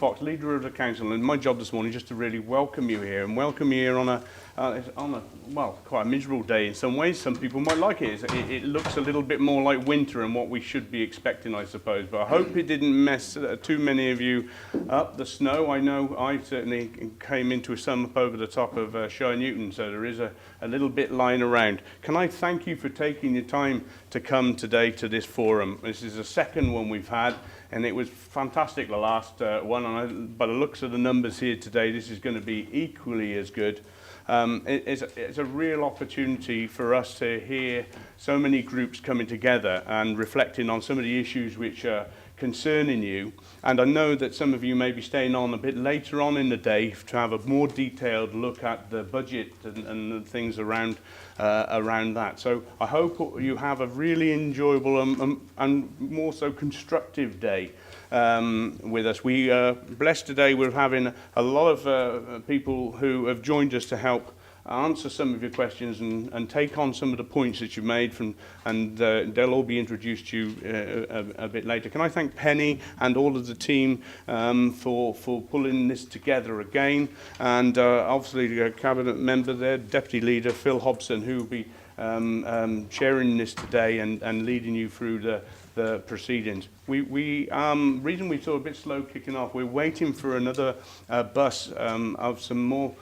Fox, leader of the council, and my job this morning is just to really welcome you here, and welcome you here on a well, quite a miserable day in some ways. Some people might like it. It looks a little bit more like winter and what we should be expecting, I suppose. But I hope it didn't mess too many of you up. The snow, I know I certainly came into some up over the top of Shire Newton, so there is a little bit lying around. Can I thank you for taking your time to come today to this forum? This is the second one we've had, and it was fantastic the last one. And by the looks of the numbers here today, this is going to be equally as good. It's a real opportunity for us to hear so many groups coming together and reflecting on some of the issues which are concerning you. And I know that some of you may be staying on a bit later on in the day to have a more detailed look at the budget and the things around that. So I hope you have a really enjoyable and more so constructive day with us. We are blessed today. We're having a lot of people who have joined us to help answer some of your questions and take on some of the points that you've made and they'll all be introduced to you a bit later. Can I thank Penny and all of the team for pulling this together again, and obviously the cabinet member there, Deputy Leader Phil Hobson, who will be chairing this today and leading you through the proceedings. Reason we saw a bit slow kicking off, we're waiting for another bus of some more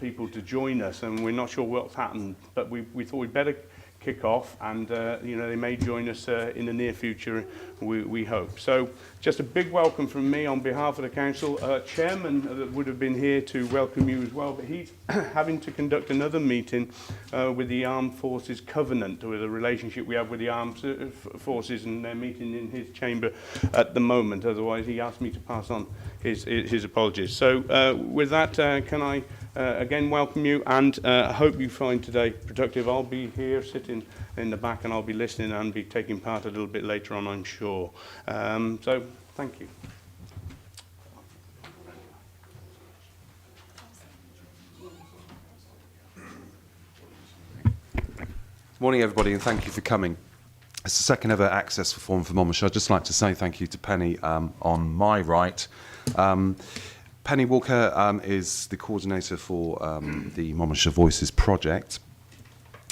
people to join us, and we're not sure what's happened, but we thought we'd better kick off, and they may join us in the near future, we hope. So just a big welcome from me on behalf of the council. Chairman would have been here to welcome you as well, but he's having to conduct another meeting with the Armed Forces Covenant, with a relationship we have with the Armed Forces, and they're meeting in his chamber at the moment. Otherwise, he asked me to pass on his apologies. So with that, can I again welcome you, and hope you find today productive. I'll be here sitting in the back, and I'll be listening and be taking part a little bit later on, I'm sure. So thank you. Morning everybody, and thank you for coming. It's the second ever Access Forum for Monmouthshire. I'd just like to say thank you to Penny on my right. Penny Walker is the coordinator for the Monmouthshire Voices project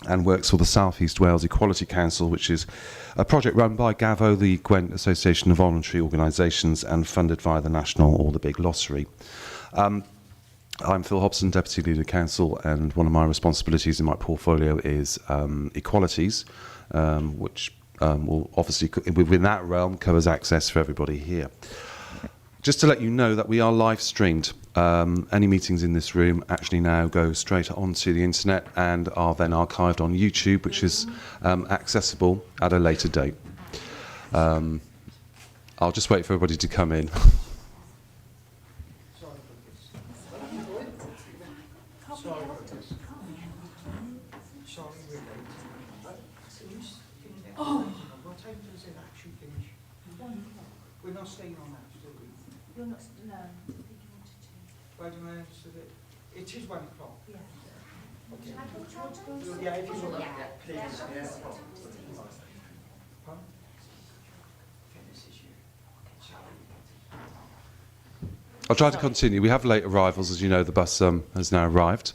and works for the South East Wales Equality Council, which is a project run by GAVO, the Gwent Association of Voluntary Organisations, and funded via the National or the Big Lottery. I'm Phil Hobson, Deputy Leader of Council, and one of my responsibilities in my portfolio is equalities, which will obviously, within that realm, covers access for everybody here. Just to let you know that we are live streamed. Any meetings in this room actually now go straight onto the internet and are then archived on YouTube, which is accessible at a later date. I'll just wait for everybody to come in. We're not staying on that, still. You're not, no, I think you wanted to. Why do I understand it? It is 1 o'clock. Yeah. Okay. Yeah, if you want, please. Yeah. Pardon? I'll try to continue. We have late arrivals, as you know. The bus has now arrived.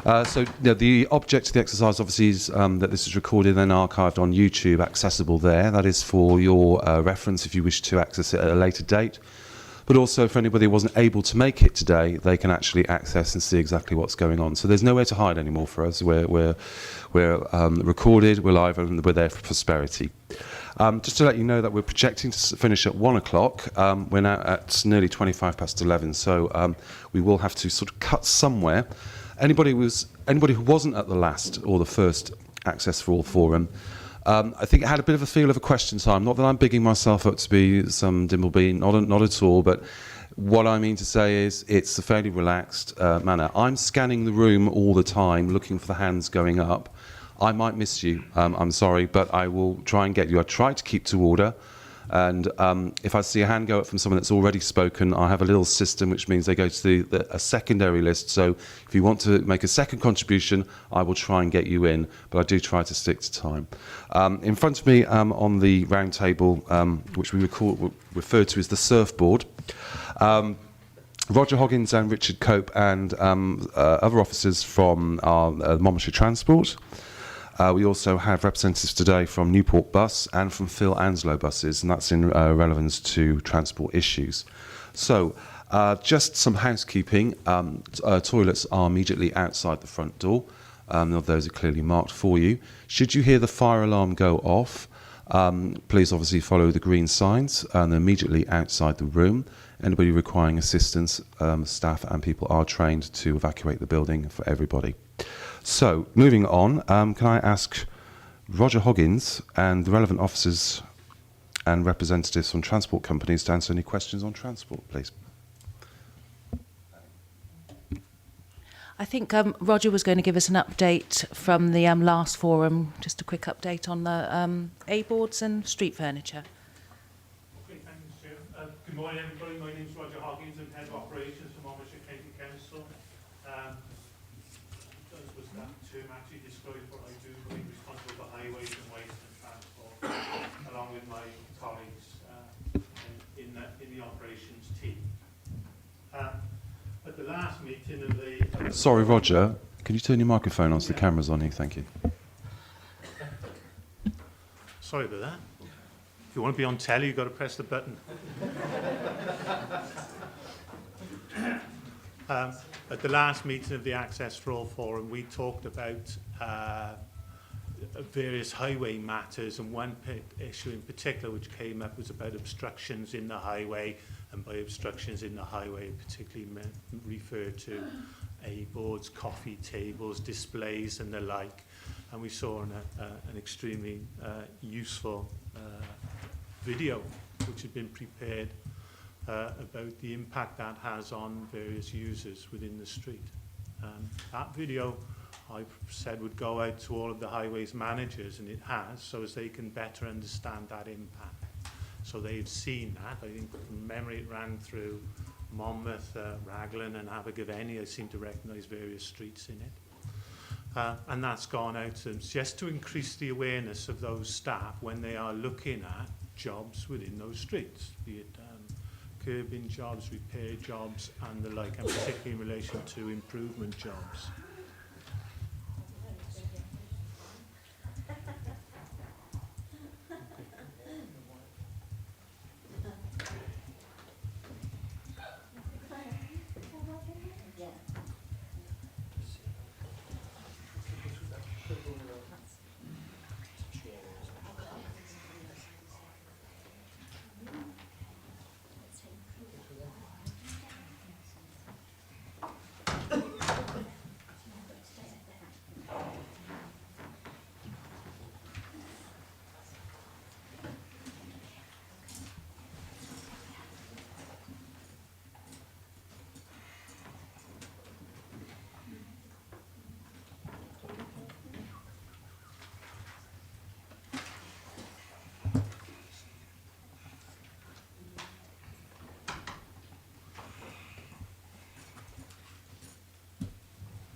So the object of the exercise obviously is that this is recorded and then archived on YouTube, accessible there. That is for your reference if you wish to access it at a later date. But also for anybody who wasn't able to make it today, they can actually access and see exactly what's going on. So there's nowhere to hide anymore for us. We're recorded, we're live, and we're there for prosperity. Just to let you know that we're projecting to finish at 1 o'clock. We're now at nearly 25 past 11, so we will have to sort of cut somewhere. Anybody who wasn't at the last or the first Access for All forum, I think it had a bit of a feel of a question time. Not that I'm bigging myself up to be some Dimbleby, not at all, but what I mean to say is it's a fairly relaxed manner. I'm scanning the room all the time, looking for the hands going up. I might miss you, I'm sorry, but I will try and get you. I try to keep to order. And if I see a hand go up from someone that's already spoken, I have a little system which means they go to a secondary list. So if you want to make a second contribution, I will try and get you in, but I do try to stick to time. In front of me on the round table, which we refer to as the surfboard, Roger Hoggins and Richard Cope and other officers from our Monmouthshire Transport. We also have representatives today from Newport Bus and from Phil Anslow buses, and that's in relevance to transport issues. So, just some housekeeping. Toilets are immediately outside the front door. Those are clearly marked for you. Should you hear the fire alarm go off, please obviously follow the green signs, and they're immediately outside the room. Anybody requiring assistance, staff and people are trained to evacuate the building for everybody. So, moving on, can I ask Roger Hoggins and the relevant officers and representatives from transport companies to answer any questions on transport, please? I think Roger was going to give us an update from the last forum, just a quick update on the A-boards and street furniture. Okay, thanks, Chair. Good morning, everybody. My name is Roger Hoggins. I'm Head of Operations for Monmouthshire County Council. Was that term actually describes what I do? I'm responsible for highways and waste and transport, along with my colleagues in the operations team. At the last meeting of the... Sorry, Roger, can you turn your microphone on so the camera's on you? Thank you. Sorry about that. If you want to be on telly, you've got to press the button. At the last meeting of the Access for All Forum, we talked about various highway matters, and one issue in particular which came up was about obstructions in the highway, and by obstructions in the highway particularly referred to A-boards, coffee tables, displays and the like. And we saw an extremely useful video which had been prepared about the impact that has on various users within the street. That video, I said, would go out to all of the highways managers, and it has, so as they can better understand that impact. So they've seen that. I think from memory it ran through Monmouth, Raglan and Abergavenny. I seem to recognise various streets in it. And that's gone out to them just to increase the awareness of those staff when they are looking at jobs within those streets, be it curbing jobs, repair jobs and the like, and particularly in relation to improvement jobs.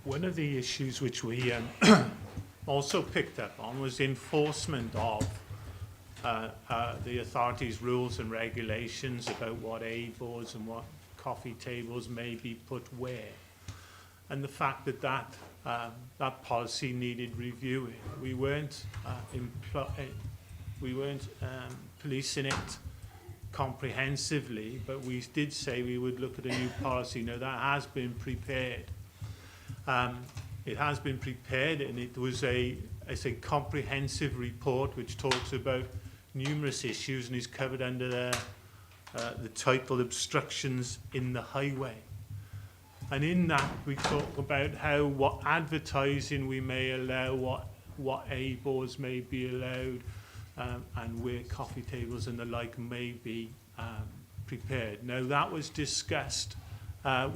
One of the issues which we also picked up on was enforcement of the authority's rules and regulations about what A-boards and what coffee tables may be put where, and the fact that that policy needed reviewing. We weren't policing it comprehensively, but we did say we would look at a new policy. Now that has been prepared. It has been prepared, and it was a comprehensive report which talks about numerous issues and is covered under the title Obstructions in the Highway. And in that we talk about what advertising we may allow, what A-boards may be allowed, and where coffee tables and the like may be prepared. Now that was discussed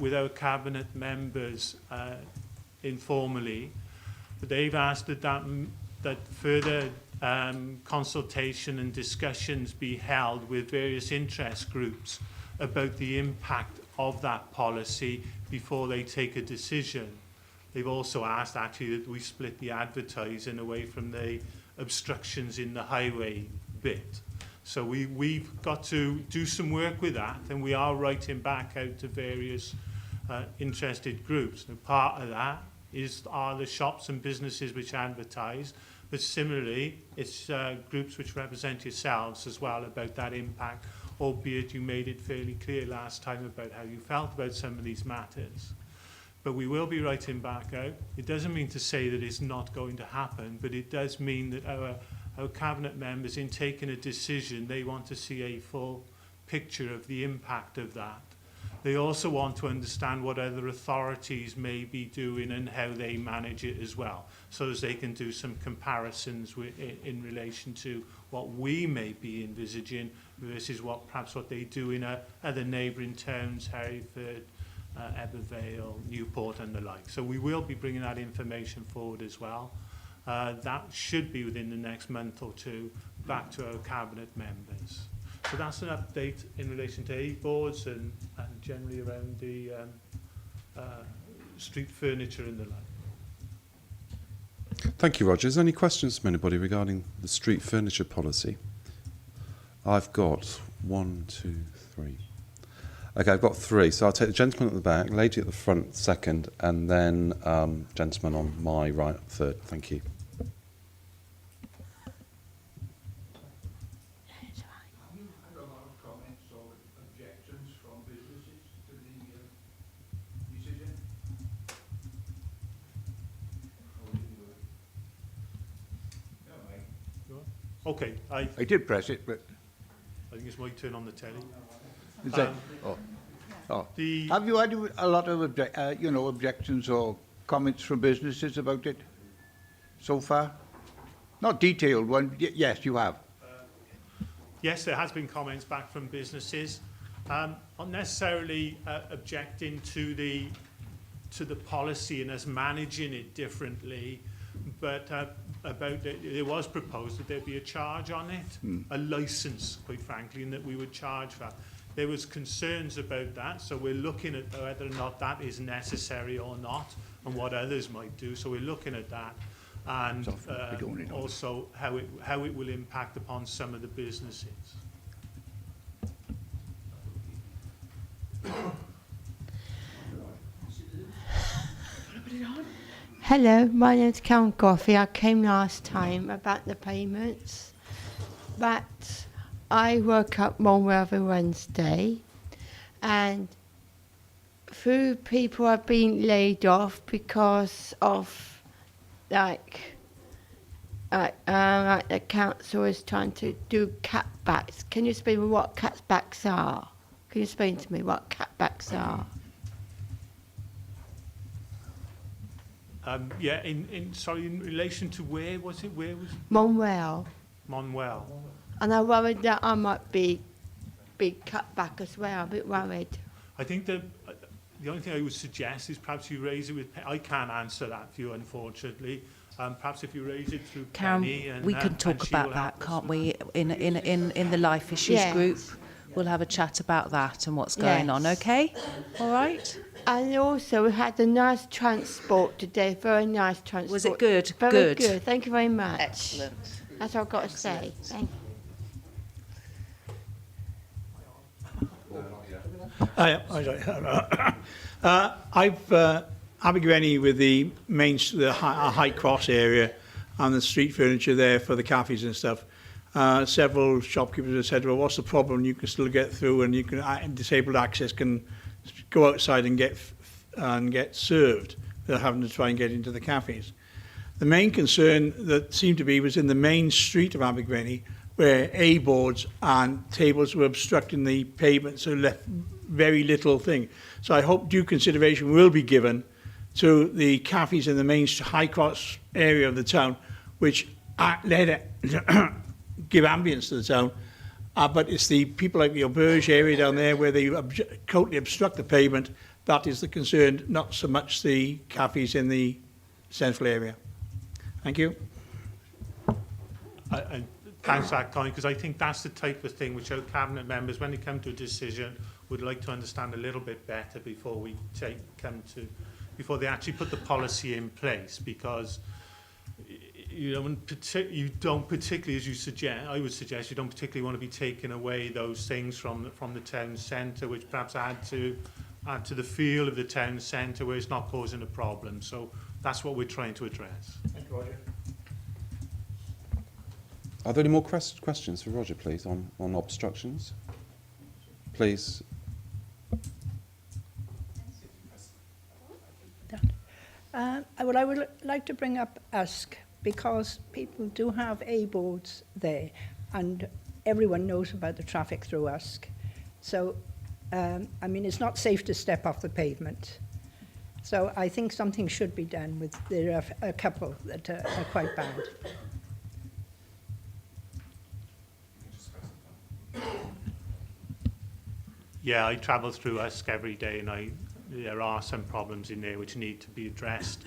with our cabinet members informally, but they've asked that further consultation and discussions be held with various interest groups about the impact of that policy before they take a decision. They've also asked actually that we split the advertising away from the obstructions in the highway bit, So we've got to do some work with that, and we are writing back out to various interested groups. And part of that are the shops and businesses which advertise, but similarly, it's groups which represent yourselves as well about that impact, albeit you made it fairly clear last time about how you felt about some of these matters. But we will be writing back out. It doesn't mean to say that it's not going to happen, but it does mean that our Cabinet members, in taking a decision, they want to see a full picture of the impact of that. They also want to understand what other authorities may be doing and how they manage it as well, so as they can do some comparisons in relation to what we may be envisaging versus perhaps what they do in other neighbouring towns, Hereford, Ebervale, Newport and the like. So we will be bringing that information forward as well. That should be within the next month or two back to our Cabinet members. So that's an update in relation to A-boards and generally around the street furniture and the like. Thank you, Roger. Is there any questions from anybody regarding the street furniture policy? I've got 1, 2, 3. Okay, I've got 3. So I'll take the gentleman at the back, lady at the front second, and then gentleman on my right third. Thank you. Okay, I did press it, but think it's my turn on the telly. is that, have you had a lot of objections or comments from businesses about it so far? Not detailed one. Yes, you have. Yes, there has been comments back from businesses, not necessarily objecting to the policy and us managing it differently, but there was proposed that there be a charge on it, a license, quite frankly, and that we would charge for that. There was concerns about that, so we're looking at whether or not that is necessary or not, and what others might do. So we're looking at that, and also how it will impact upon some of the businesses. Hello, my name's Karen Coffey. I came last time about the payments, but I woke up Monmouthshire every Wednesday, and few people have been laid off because of like the council is trying to do cutbacks. Can you explain me what cutbacks are? Can you explain to me what cutbacks are? Yeah, in relation to where was it? Where was it? Monmouthshire. Monmouthshire. And I'm worried that I might be cut back as well. I'm a bit worried. I think the only thing I would suggest is perhaps you raise it with. I can't answer that for you, unfortunately. Perhaps if you raise it through Penny, Karen, and we can talk about that, can't we? In the life issues Yes. group, we'll have a chat about that and what's going on. Okay, all right. And also, we had a nice transport today, very nice transport. Was it good? Very good. Thank you very much. Excellent. That's all I've got to say. Thank you. I've Abergavenny with the High Cross area and the street furniture there for the cafes and stuff. Several shopkeepers have said, well, what's the problem? You can still get through, and you can disabled access can go outside and get served without having to try and get into the cafes. The main concern that seemed to be was in the main street of Abergavenny, where A-boards and tables were obstructing the pavement, so left very little thing. So I hope due consideration will be given to the cafes in the main High Cross area of the town, which give ambience to the town. But it's the people like the Auberge area down there where they totally obstruct the pavement. That is the concern, not so much the cafes in the central area. Thank you. Thanks for that, Colin, because I think that's the type of thing which our Cabinet members, when they come to a decision, would like to understand a little bit better before before they actually put the policy in place, because you don't particularly, as you suggest, I would suggest you don't particularly want to be taking away those things from the town centre, which perhaps add to the feel of the town centre where it's not causing a problem. So that's what we're trying to address. Thank you, Roger. Are there any more questions for Roger, please, on obstructions? Please. Well, I would like to bring up Usk, because people do have A-boards there, and everyone knows about the traffic through Usk. So, I mean, it's not safe to step off the pavement. So I think something should be done with, there are a couple that are quite bad. Yeah, I travel through Usk every day, and there are some problems in there which need to be addressed,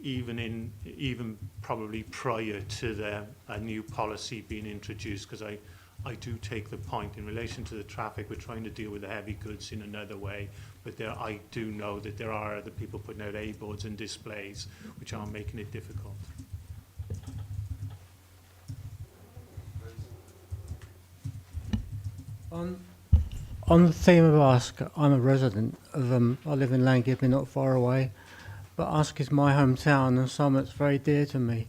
even probably prior to a new policy being introduced, because I do take the point in relation to the traffic. We're trying to deal with the heavy goods in another way, but I do know that there are other people putting out A-boards and displays which are making it difficult. On the theme of Usk, I'm a resident of, I live in Llangibby, not far away, but Usk is my hometown and something that's very dear to me.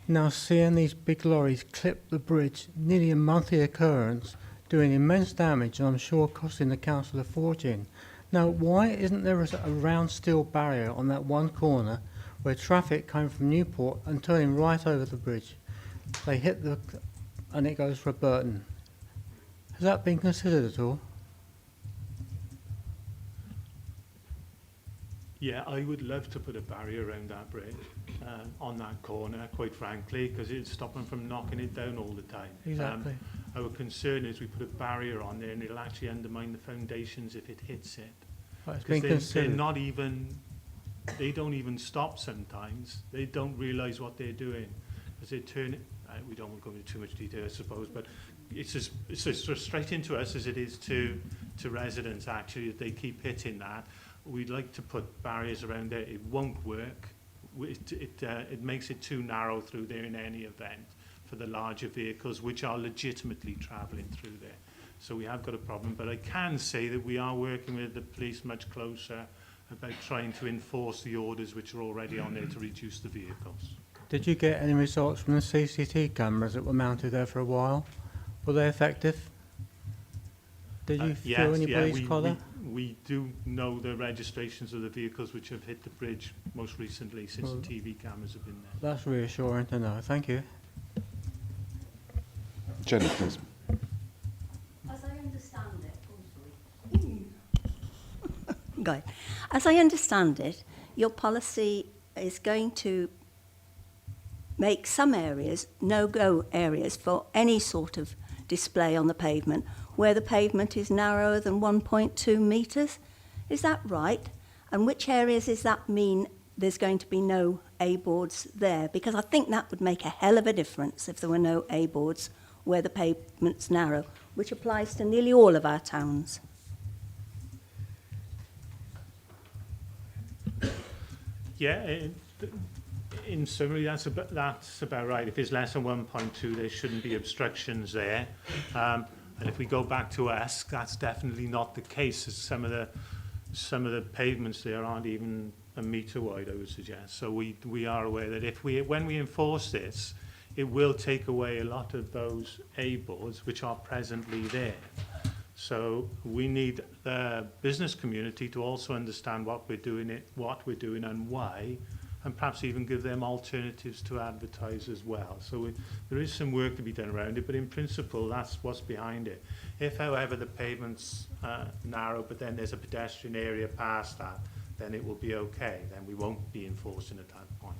Now, seeing these big lorries clip the bridge, nearly a monthly occurrence, doing immense damage and I'm sure costing the council a fortune. Now, why isn't there a round steel barrier on that one corner where traffic came from Newport and turning right over the bridge? They hit and it goes for Burton. Has that been considered at all? Yeah, I would love to put a barrier around that bridge on that corner, quite frankly, because it'd stop them from knocking it down all the time. Exactly. Our concern is we put a barrier on there and it'll actually undermine the foundations if it hits it. Well, it's been Because they're considered. not even, they don't even stop sometimes. They don't realise what they're doing. As they turn it, we don't want to go into too much detail, I suppose, but it's as frustrating to us as it is to residents, actually, that they keep hitting that. We'd like to put barriers around there. It won't work. It makes it too narrow through there in any event for the larger vehicles, which are legitimately travelling through there. So we have got a problem, but I can say that we are working with the police much closer about trying to enforce the orders which are already on there to reduce the vehicles. Did you get any results from the CCTV cameras that were mounted there for a while? Were they effective? Did you feel anybody's collar? We do know the registrations of the vehicles which have hit the bridge most recently since the TV cameras have been there. That's reassuring to know. Thank you. Jenny, please. As I understand it, Guy, as I understand it, your policy is going to make some areas no-go areas for any sort of display on the pavement where the pavement is narrower than 1.2 metres. Is that right? And which areas does that mean there's going to be no A-boards there? Because I think that would make a hell of a difference if there were no A-boards where the pavement's narrow, which applies to nearly all of our towns. Yeah, in summary, that's about right. If it's less than 1.2, there shouldn't be obstructions there. And if we go back to Usk, that's definitely not the case. As some of the pavements there aren't even a metre wide, I would suggest. So we are aware that when we enforce this, it will take away a lot of those A-boards which are presently there. So we need the business community to also understand what we're doing and why, and perhaps even give them alternatives to advertise as well. So there is some work to be done around it, but in principle, that's what's behind it. If, however, the pavement's narrow, but then there's a pedestrian area past that, then it will be okay. Then we won't be enforcing at that point.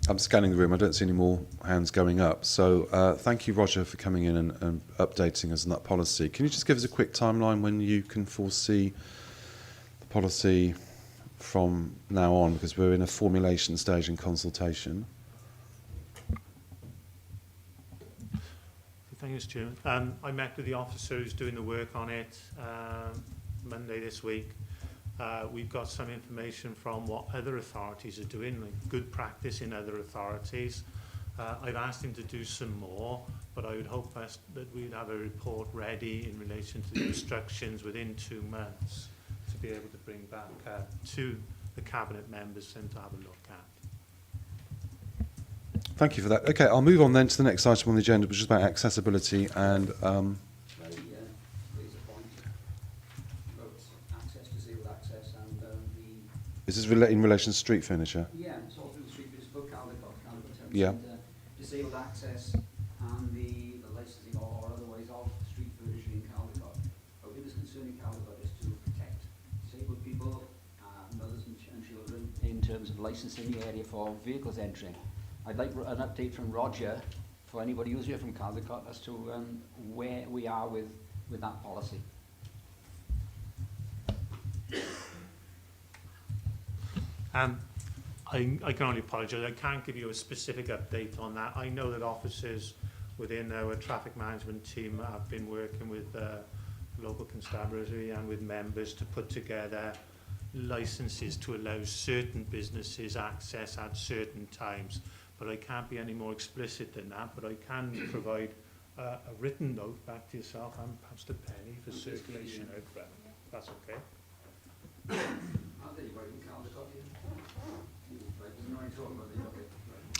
I'm scanning the room. I don't see any more hands going up. So thank you, Roger, for coming in and updating us on that policy. Can you just give us a quick timeline when you can foresee the policy from now on? Because we're in a formulation stage and consultation. Thanks, Chairman. I met with the officer who's doing the work on it Monday this week. We've got some information from what other authorities are doing, like good practice in other authorities. I've asked him to do some more, but I would hope that we'd have a report ready in relation to the obstructions within 2 months to be able to bring back to the Cabinet members and to have a look at. Thank you for that. Okay, I'll move on then to the next item on the agenda, which is about accessibility and is this in relation to street furniture? Yeah, it's all through the street, it's about Caldecott Town Yeah. Centre, disabled access and the licensing or otherwise of street furniture in Caldecott. Our biggest concern in Caldecott is to protect disabled people, mothers and children in terms of licensing the area for vehicles entering. I'd like an update from Roger, for anybody who's here from Caldecott, as to where we are with that policy. I can only apologise. I can't give you a specific update on that. I know that officers within our traffic management team have been working with local constabulary and with members to put together licences to allow certain businesses access at certain times. But I can't be any more explicit than that. But I can provide a written note back to yourself and perhaps to Penny for circulation out front. That's okay.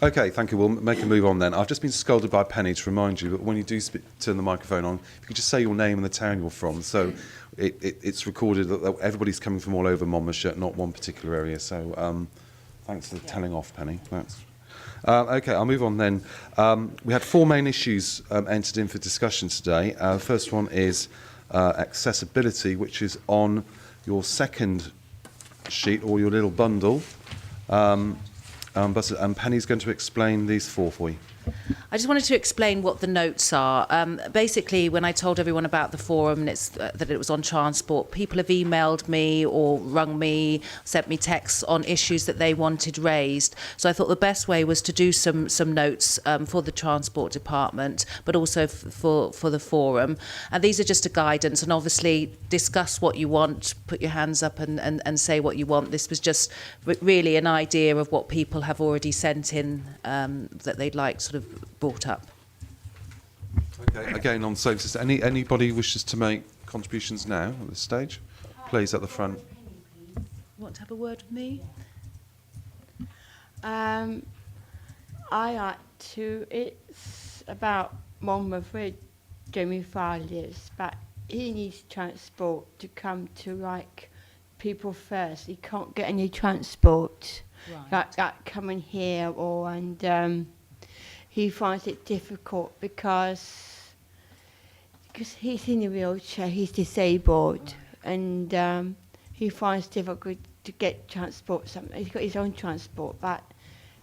Okay, thank you. We'll make a move on then. I've just been scolded by Penny to remind you that when you do turn the microphone on, if you could just say your name and the town you're from, so it's recorded that everybody's coming from all over Monmouthshire, not one particular area. So thanks for telling off, Penny. That's okay, I'll move on then. We had 4 main issues entered in for discussion today. The first one is accessibility, which is on your second sheet or your little bundle. And Penny's going to explain these 4 for you. I just wanted to explain what the notes are. Basically, when I told everyone about the forum and that it was on transport, people have emailed me or rung me, sent me texts on issues that they wanted raised. So I thought the best way was to do some notes for the transport department, but also for the forum. And these are just a guidance, and obviously discuss what you want, put your hands up and say what you want. This was just really an idea of what people have already sent in that they'd like sort of brought up. Okay, again on services, anybody wishes to make contributions now at this stage? Please, at the front. You want to have a word with me? I like to, it's about Monmouth where Jamie Farr lives, but he needs transport to come to like people first. He can't get any transport like coming here or he finds it difficult because he's in a wheelchair, he's disabled, and he finds it difficult to get transport. He's got his own transport, but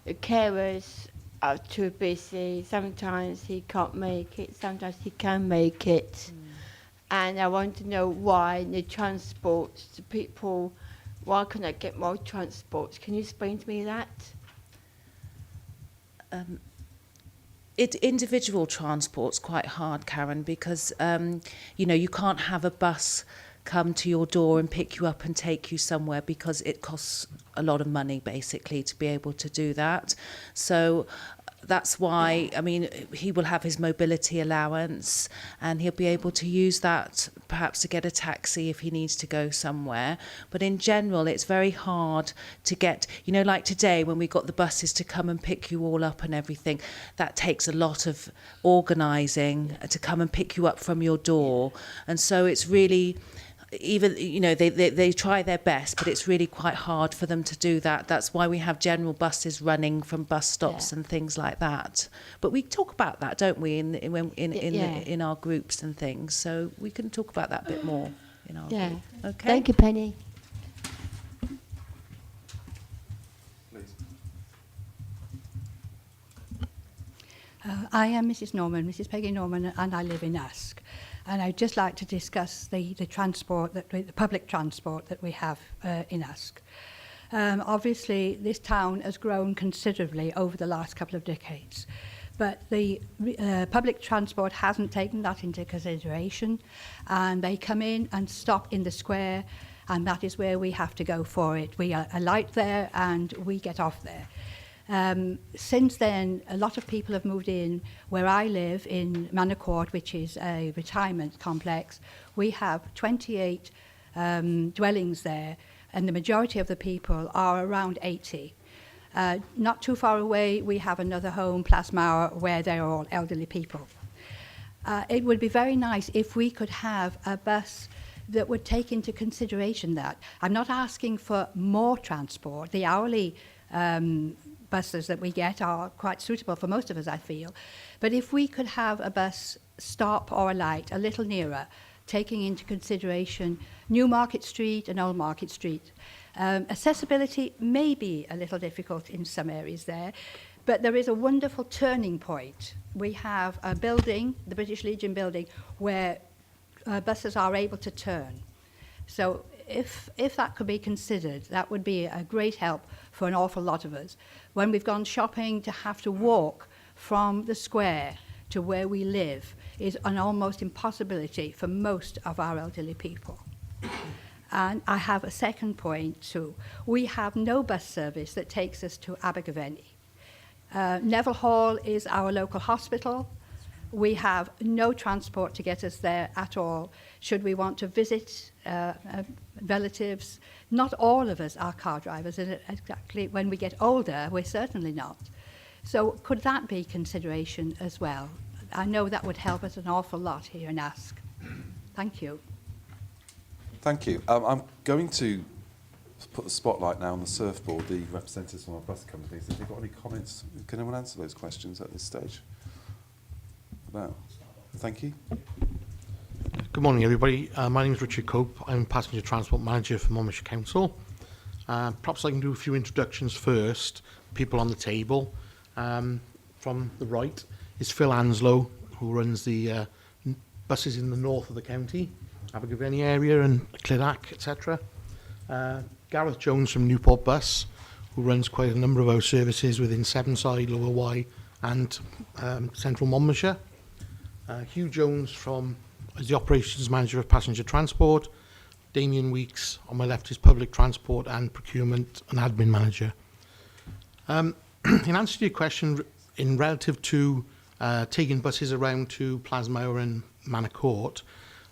the carers are too busy. Sometimes he can't make it, sometimes he can make it. And I want to know why the transports, the people, why can't I get more transports? Can you explain to me that? Individual transport's quite hard, Karen, because you can't have a bus come to your door and pick you up and take you somewhere because it costs a lot of money basically to be able to do that. So that's why, he will have his mobility allowance and he'll be able to use that perhaps to get a taxi if he needs to go somewhere. But in general, it's very hard to get, like today when we got the buses to come and pick you all up and everything, that takes a lot of organising to come and pick you up from your door. And so it's really, even they try their best, but it's really quite hard for them to do that. That's why we have general buses running from bus stops and things like that. But we talk about that, don't we, in our groups and things. So we can talk about that a bit more in our group. Okay. Thank you, Penny. I am Mrs. Peggy Norman, and I live in Usk. And I'd just like to discuss the public transport that we have in Usk. Obviously, this town has grown considerably over the last couple of decades, but the public transport hasn't taken that into consideration, and they come in and stop in the square, and that is where we have to go for it. We alight there and we get off there. Since then, a lot of people have moved in where I live in Manor Court, which is a retirement complex. We have 28 dwellings there, and the majority of the people are around 80. Not too far away, we have another home, Plasmauer, where they're all elderly people. It would be very nice if we could have a bus that would take into consideration that. I'm not asking for more transport. The hourly buses that we get are quite suitable for most of us, I feel. But if we could have a bus stop or alight a little nearer, taking into consideration New Market Street and Old Market Street. Accessibility may be a little difficult in some areas there, but there is a wonderful turning point. We have a building, the British Legion building, where buses are able to turn. So if that could be considered, that would be a great help for an awful lot of us. When we've gone shopping, to have to walk from the square to where we live is an almost impossibility for most of our elderly people. And I have a second point too. We have no bus service that takes us to Abergavenny. Neville Hall is our local hospital. We have no transport to get us there at all. Should we want to visit relatives, not all of us are car drivers, and exactly when we get older, we're certainly not. So could that be consideration as well? I know that would help us an awful lot here in Ask. Thank you. Thank you. I'm going to put the spotlight now on the surfboard, the representatives from our bus companies. Have you got any comments? Can anyone answer those questions at this stage? No. Thank you. Good morning, everybody. My name is Richard Cope. I'm Passenger Transport Manager for Monmouthshire Council. Perhaps I can do a few introductions first. People on the table. From the right is Phil Anslow, who runs the buses in the north of the county, Abergavenny area and Clydach, etc. Gareth Jones from Newport Bus, who runs quite a number of our services within Sevenside, Lower Wye and Central Monmouthshire. Hugh Jones is the Operations Manager of Passenger Transport. Damien Weeks, on my left, is Public Transport and Procurement and Admin Manager. In answer to your question, in relative to taking buses around to Plasmauer and Manor Court,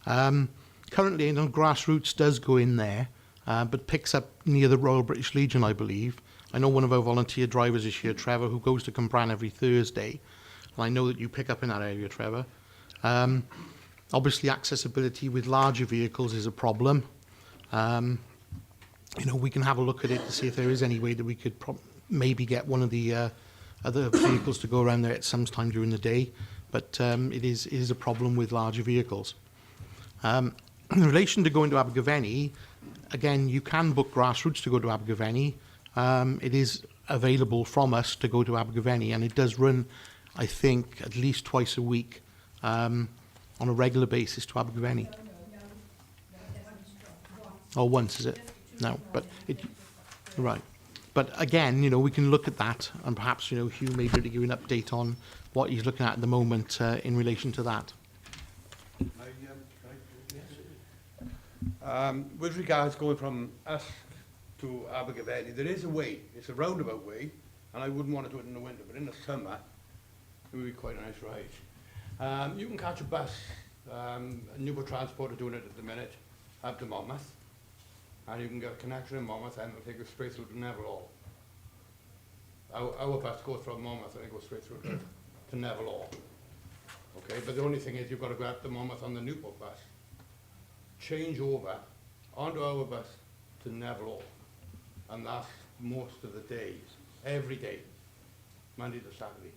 currently, Grassroots does go in there, but picks up near the Royal British Legion, I believe. I know one of our volunteer drivers is here, Trevor, who goes to Cwmbran every Thursday. And I know that you pick up in that area, Trevor. Obviously, accessibility with larger vehicles is a problem. We can have a look at it to see if there is any way that we could maybe get one of the other vehicles to go around there at some time during the day. But it is a problem with larger vehicles. In relation to going to Abergavenny, again, you can book Grassroots to go to Abergavenny. It is available from us to go to Abergavenny, and it does run, I think, at least twice a week on a regular basis to Abergavenny. Oh, once, is it? No, but right. But again, we can look at that, and perhaps, Hugh may be able to give you an update on what he's looking at the moment in relation to that. With regards going from us to Abergavenny, there is a way. It's a roundabout way, and I wouldn't want to do it in the winter, but in the summer, it would be quite a nice ride. You can catch a bus. Newport Transport are doing it at the minute, up to Monmouth, and you can get a connection in Monmouth, and it'll take us straight through to Neville Hall. Our bus goes from Monmouth, and it goes straight through to Neville Hall. Okay, but the only thing is you've got to go up to Monmouth on the Newport bus, change over onto our bus to Neville Hall, and that's most of the days, every day, Monday to Saturday.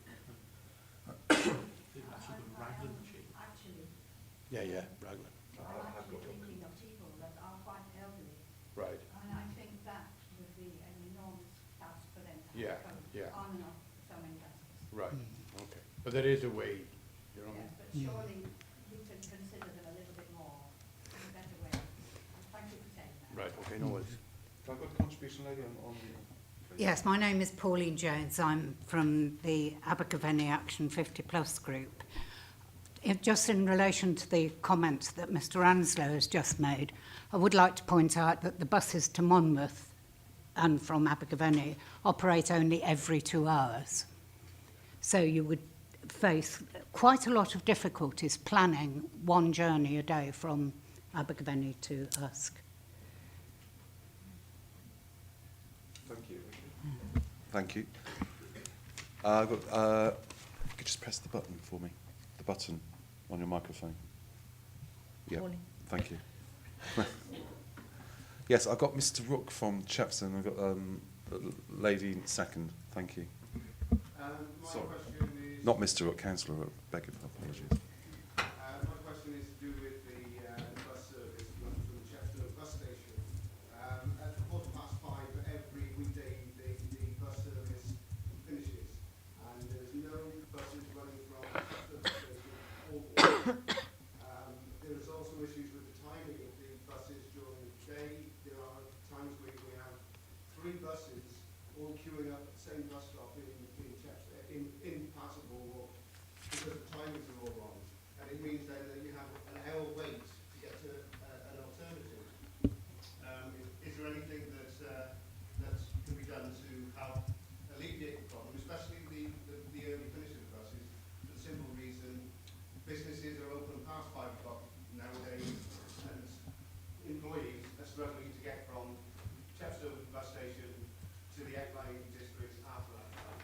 Yeah, Raglan. I'm actually thinking of people that are quite elderly. Right. And I think that would be an enormous task for them to Yeah, come on and off so many buses. Right, okay. But there is a way, you know. Yes, but surely we can consider them a little bit more, in a better way. Thank you for saying that. Right, okay, no worries. Can I got a contribution later on the... Yes, my name is Pauline Jones. I'm from the Abergavenny Action 50 Plus group. Just in relation to the comments that Mr Anslow has just made, I would like to point out that the buses to Monmouth and from Abergavenny operate only every 2 hours. So you would face quite a lot of difficulties planning one journey a day from Abergavenny to Usk. Thank you. Thank you. If you could just press the button for me. The button on your microphone. Yeah. Thank you. Yes, I've got Mr. Rook from Chepstow. I've got a lady in second. Thank you. Sorry. Not Mr. Rook, Councillor Rook. Beg your apologies. My question is to do with the bus service from the Chepstow bus station. At 5:15 every weekday, the bus service finishes, and there's no buses running from Chepstow bus station or there's also issues with the timing of the buses during the day. There are times where we have 3 buses all queuing up at the same bus stop in parts of Walk because the timings are all wrong, and it means then that you have an hour wait to get to an alternative. Is there anything that can be done to help alleviate the problem, especially the early finish of the buses, for the simple reason businesses are open past 5 o'clock nowadays, and employees are struggling to get from Chepstow bus station to the outlying districts after that time.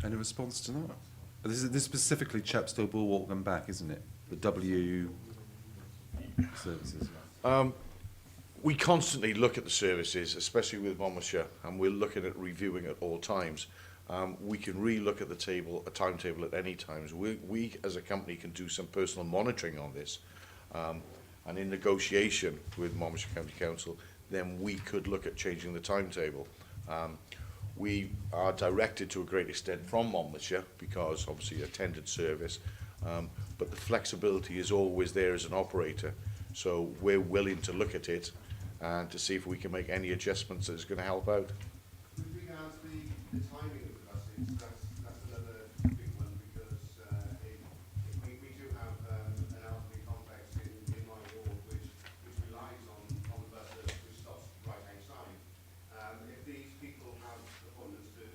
Any response to that? This is specifically Chepstow, Bulwark and back, isn't it? The W services. We constantly look at the services, especially with Monmouthshire, and we're looking at reviewing at all times. We can re-look at a timetable at any times. We as a company can do some personal monitoring on this, and in negotiation with Monmouthshire County Council, then we could look at changing the timetable. We are directed to a great extent from Monmouthshire because obviously attended service, but the flexibility is always there as an operator. So we're willing to look at it and to see if we can make any adjustments that is going to help out. With regards to the timing of the buses, that's another big one because we do have an elderly complex in my ward which relies on the bus service which stops right outside. If these people have appointments to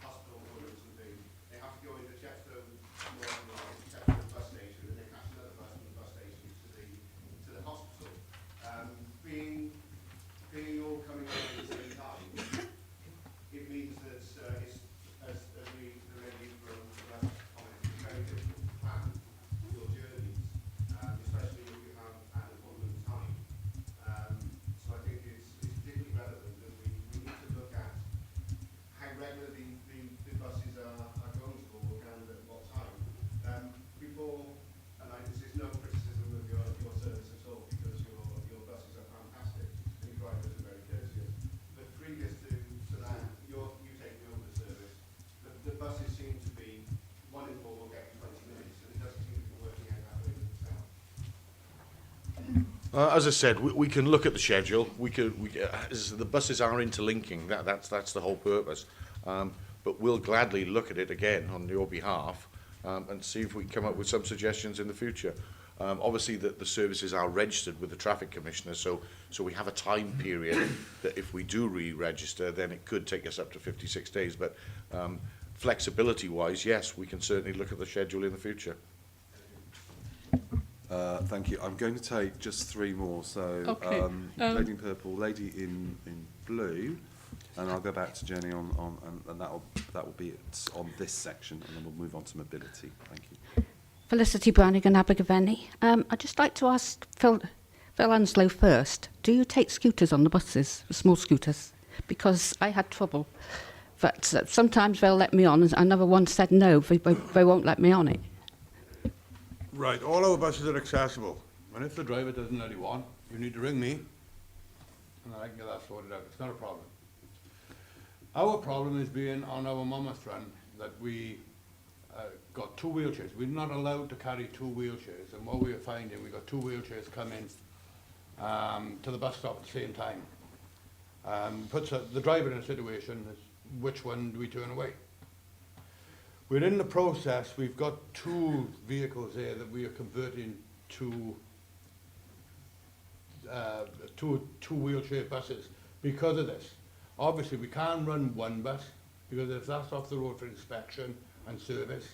hospital appointments and things, they have to go into Chepstow bus station and then catch another bus from the bus station to the hospital. Being all coming on at the same time, it means that as the lady from last comment, it's very difficult to plan your journeys, especially if you have an appointment time. So I think it's particularly relevant that we need to look at how regularly the buses are going to work and at what time. Before, and this is no criticism of your service at all because your buses are fantastic and your drivers are very courteous. But previous to that, you taking over the service, the buses seem to be 1 in 4 will get 20 minutes, and it doesn't seem to be working out that way itself. As I said, we can look at the schedule. The buses are interlinking. That's the whole purpose. But we'll gladly look at it again on your behalf and see if we can come up with some suggestions in the future. Obviously, the services are registered with the Traffic Commissioner, so we have a time period that if we do re-register, then it could take us up to 56 days. But flexibility-wise, yes, we can certainly look at the schedule in the future. Thank you. I'm going to take just 3 more. So, Okay. lady in purple, lady in blue, and I'll go back to Jenny on and that will be it on this section, and then we'll move on to mobility. Thank you. Felicity Brannigan, Abergavenny. I'd just like to ask Phil Anslow first. Do you take scooters on the buses, small scooters? Because I had trouble. But sometimes they'll let me on, and I never once said no. They won't let me on it. Right, all our buses are accessible. And if the driver doesn't let you on, you need to ring me, and I can get that sorted out. It's not a problem. Our problem is being on our Monmouth run that we got 2 wheelchairs. We're not allowed to carry 2 wheelchairs, and what we are finding, we got 2 wheelchairs coming to the bus stop at the same time. Puts the driver in a situation, which one do we turn away? We're in the process. We've got 2 vehicles there that we are converting to two wheelchair buses because of this. Obviously, we can't run one bus because if that's off the road for inspection and service,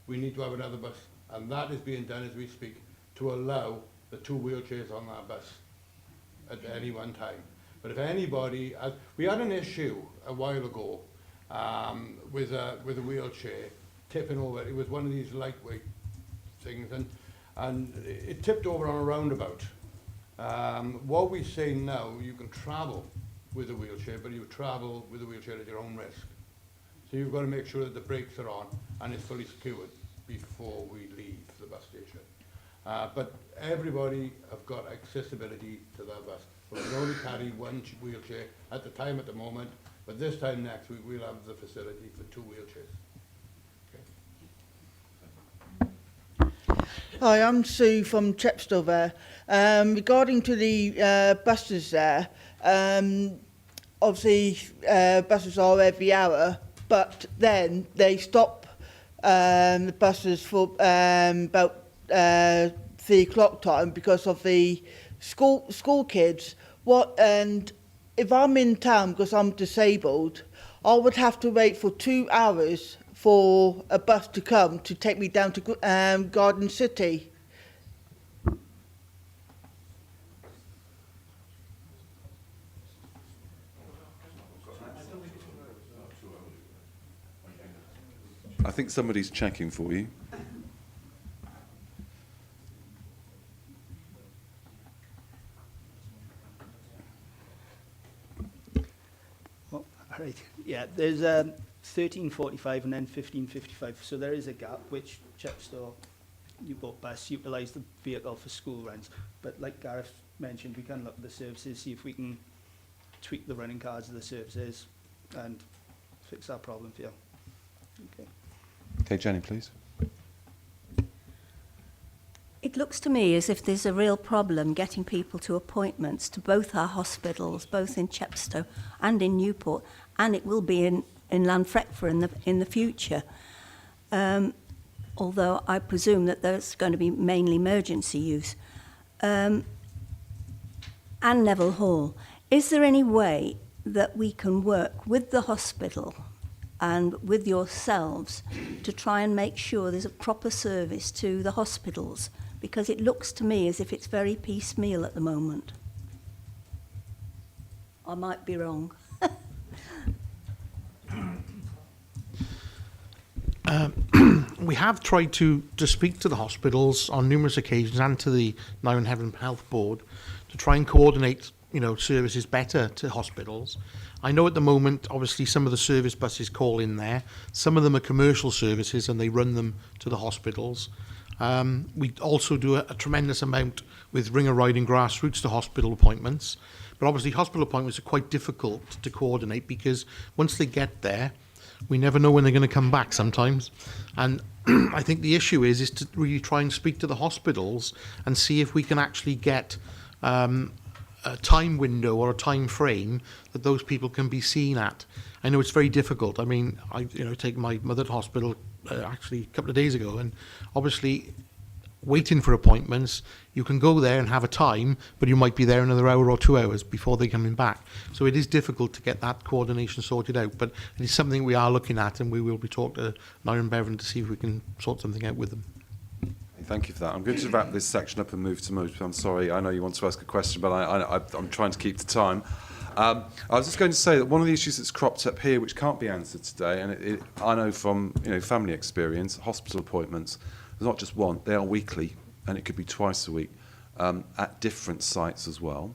we need to have another bus, and that is being done as we speak to allow the 2 wheelchairs on that bus at any one time. But if anybody, we had an issue a while ago with a wheelchair tipping over. It was one of these lightweight things, and it tipped over on a roundabout. What we say now, you can travel with a wheelchair, but you travel with a wheelchair at your own risk. So you've got to make sure that the brakes are on and it's fully secured before we leave the bus station. But everybody have got accessibility to that bus. We can only carry 1 wheelchair at the time at the moment, but this time next week we'll have the facility for 2 wheelchairs. Hi, I'm Sue from Chepstow there. Regarding to the buses there, obviously buses are every hour, but then they stop the buses for about 3 o'clock time because of the school kids. And if I'm in town because I'm disabled, I would have to wait for 2 hours for a bus to come to take me down to Garden City. I think somebody's checking for you. Oh, all right. Yeah, there's 13:45 and then 15:55, so there is a gap which Chepstow Newport Bus utilise the vehicle for school runs. But like Gareth mentioned, we can look at the services, see if we can tweak the running cards of the services and fix that problem for you. Okay. Okay, Jenny, please. It looks to me as if there's a real problem getting people to appointments to both our hospitals, both in Chepstow and in Newport, and it will be in Llanfrecfr in the future. Although I presume that there's going to be mainly emergency use. And Neville Hall. Is there any way that we can work with the hospital and with yourselves to try and make sure there's a proper service to the hospitals? Because it looks to me as if it's very piecemeal at the moment. I might be wrong. We have tried to speak to the hospitals on numerous occasions and to the Now in Heaven Health Board to try and coordinate, services better to hospitals. I know at the moment, obviously, some of the service buses call in there. Some of them are commercial services and they run them to the hospitals. We also do a tremendous amount with ringer riding grassroots to hospital appointments. But obviously, hospital appointments are quite difficult to coordinate because once they get there, we never know when they're going to come back sometimes. And I think the issue is to really try and speak to the hospitals and see if we can actually get a time window or a time frame that those people can be seen at. I know it's very difficult. I mean, I take my mother to hospital actually a couple of days ago, and obviously waiting for appointments, you can go there and have a time, but you might be there another hour or 2 hours before they're coming back. So it is difficult to get that coordination sorted out, but it is something we are looking at, and we will be talking to Nyron Bevan to see if we can sort something out with them. Thank you for that. I'm going to wrap this section up and move to most. I'm sorry, I know you want to ask a question, but I'm trying to keep the time. I was just going to say that one of the issues that's cropped up here, which can't be answered today, and I know from family experience, hospital appointments, there's not just one, they are weekly, and it could be twice a week at different sites as well.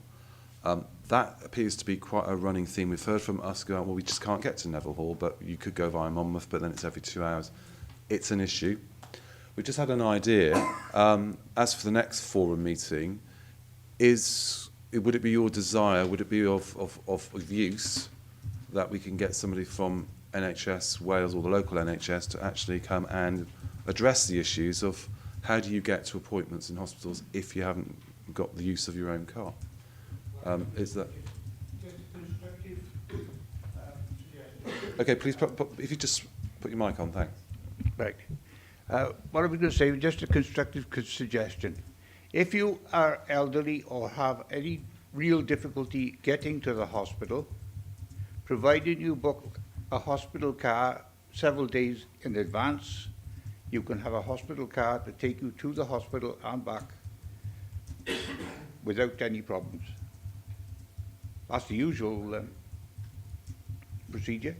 That appears to be quite a running theme. We've heard from us going, well, we just can't get to Neville Hall, but you could go via Monmouth, but then it's every 2 hours. It's an issue. We just had an idea, as for the next forum meeting, would it be your desire, would it be of use that we can get somebody from NHS Wales or the local NHS to actually come and address the issues of how do you get to appointments in hospitals if you haven't got the use of your own car? Is that... Okay, please, if you just put your mic on, thanks. Right. What I was going to say, just a constructive suggestion. If you are elderly or have any real difficulty getting to the hospital, provided you book a hospital car several days in advance, you can have a hospital car to take you to the hospital and back without any problems. That's the usual procedure.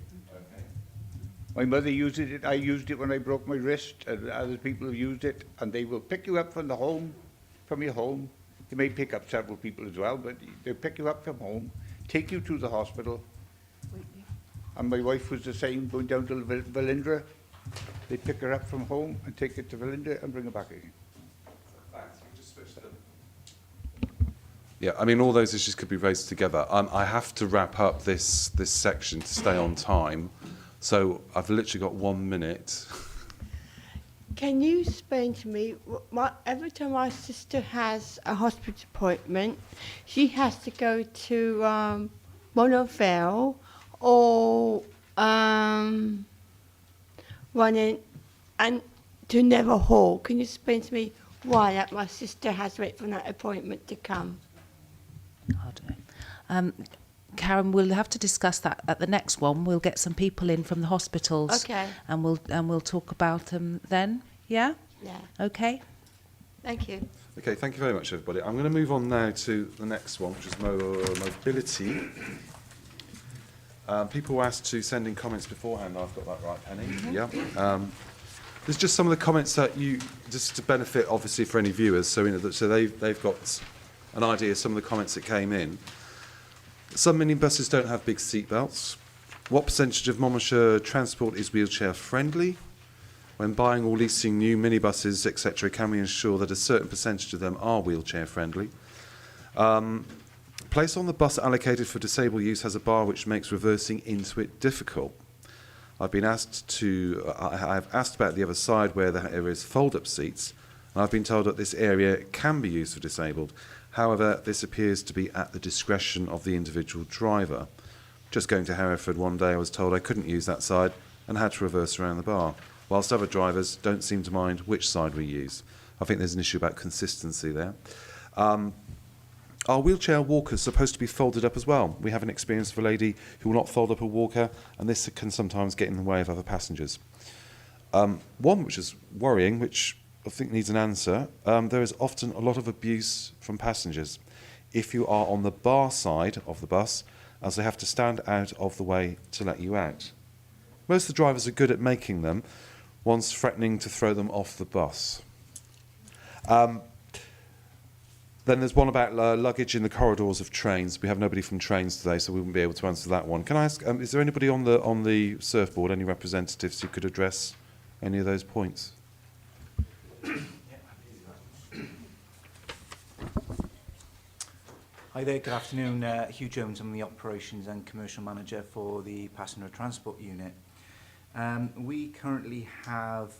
My mother used it, I used it when I broke my wrist, and other people have used it, and they will pick you up from your home. They may pick up several people as well, but they'll pick you up from home, take you to the hospital. And my wife was the same, going down to Velindre. They pick her up from home and take her to Velindre and bring her back again. Thanks. You just switched them. Yeah, I mean, all those issues could be raised together. I have to wrap up this section to stay on time, so I've literally got 1 minute. Can you explain to me, every time my sister has a hospital appointment, she has to go to Monmouthshire or running and to Neville Hall. Can you explain to me why that my sister has to wait for that appointment to come? I don't know. Karen, we'll have to discuss that at the next one. We'll get some people in from the hospitals, Okay. and we'll talk about them then. Yeah. Yeah. Okay. Thank you. Okay, thank you very much, everybody. I'm going to move on now to the next one, which is mobility. People were asked to send in comments beforehand. I've got that right, Penny. Yeah. There's just some of the comments that just to benefit, obviously, for any viewers. So, they've got an idea of some of the comments that came in. Some minibuses don't have big seat belts. What percentage of Monmouthshire transport is wheelchair friendly? When buying or leasing new minibuses, etc., can we ensure that a certain percentage of them are wheelchair friendly? Place on the bus allocated for disabled use has a bar which makes reversing into it difficult. I've asked about the other side where there is fold-up seats, and I've been told that this area can be used for disabled. However, this appears to be at the discretion of the individual driver. Just going to Hereford one day, I was told I couldn't use that side and had to reverse around the bar, whilst other drivers don't seem to mind which side we use. I think there's an issue about consistency there. Are wheelchair walkers supposed to be folded up as well? We have an experience of a lady who will not fold up a walker, and this can sometimes get in the way of other passengers. One which is worrying, which I think needs an answer, there is often a lot of abuse from passengers if you are on the bar side of the bus, as they have to stand out of the way to let you out. Most of the drivers are good at making them, one's threatening to throw them off the bus. Then there's one about luggage in the corridors of trains. We have nobody from trains today, so we wouldn't be able to answer that one. Can I ask, is there anybody on the surfboard, any representatives who could address any of those points? Hi there, good afternoon. Hugh Jones, I'm the Operations and Commercial Manager for the Passenger Transport Unit. We currently have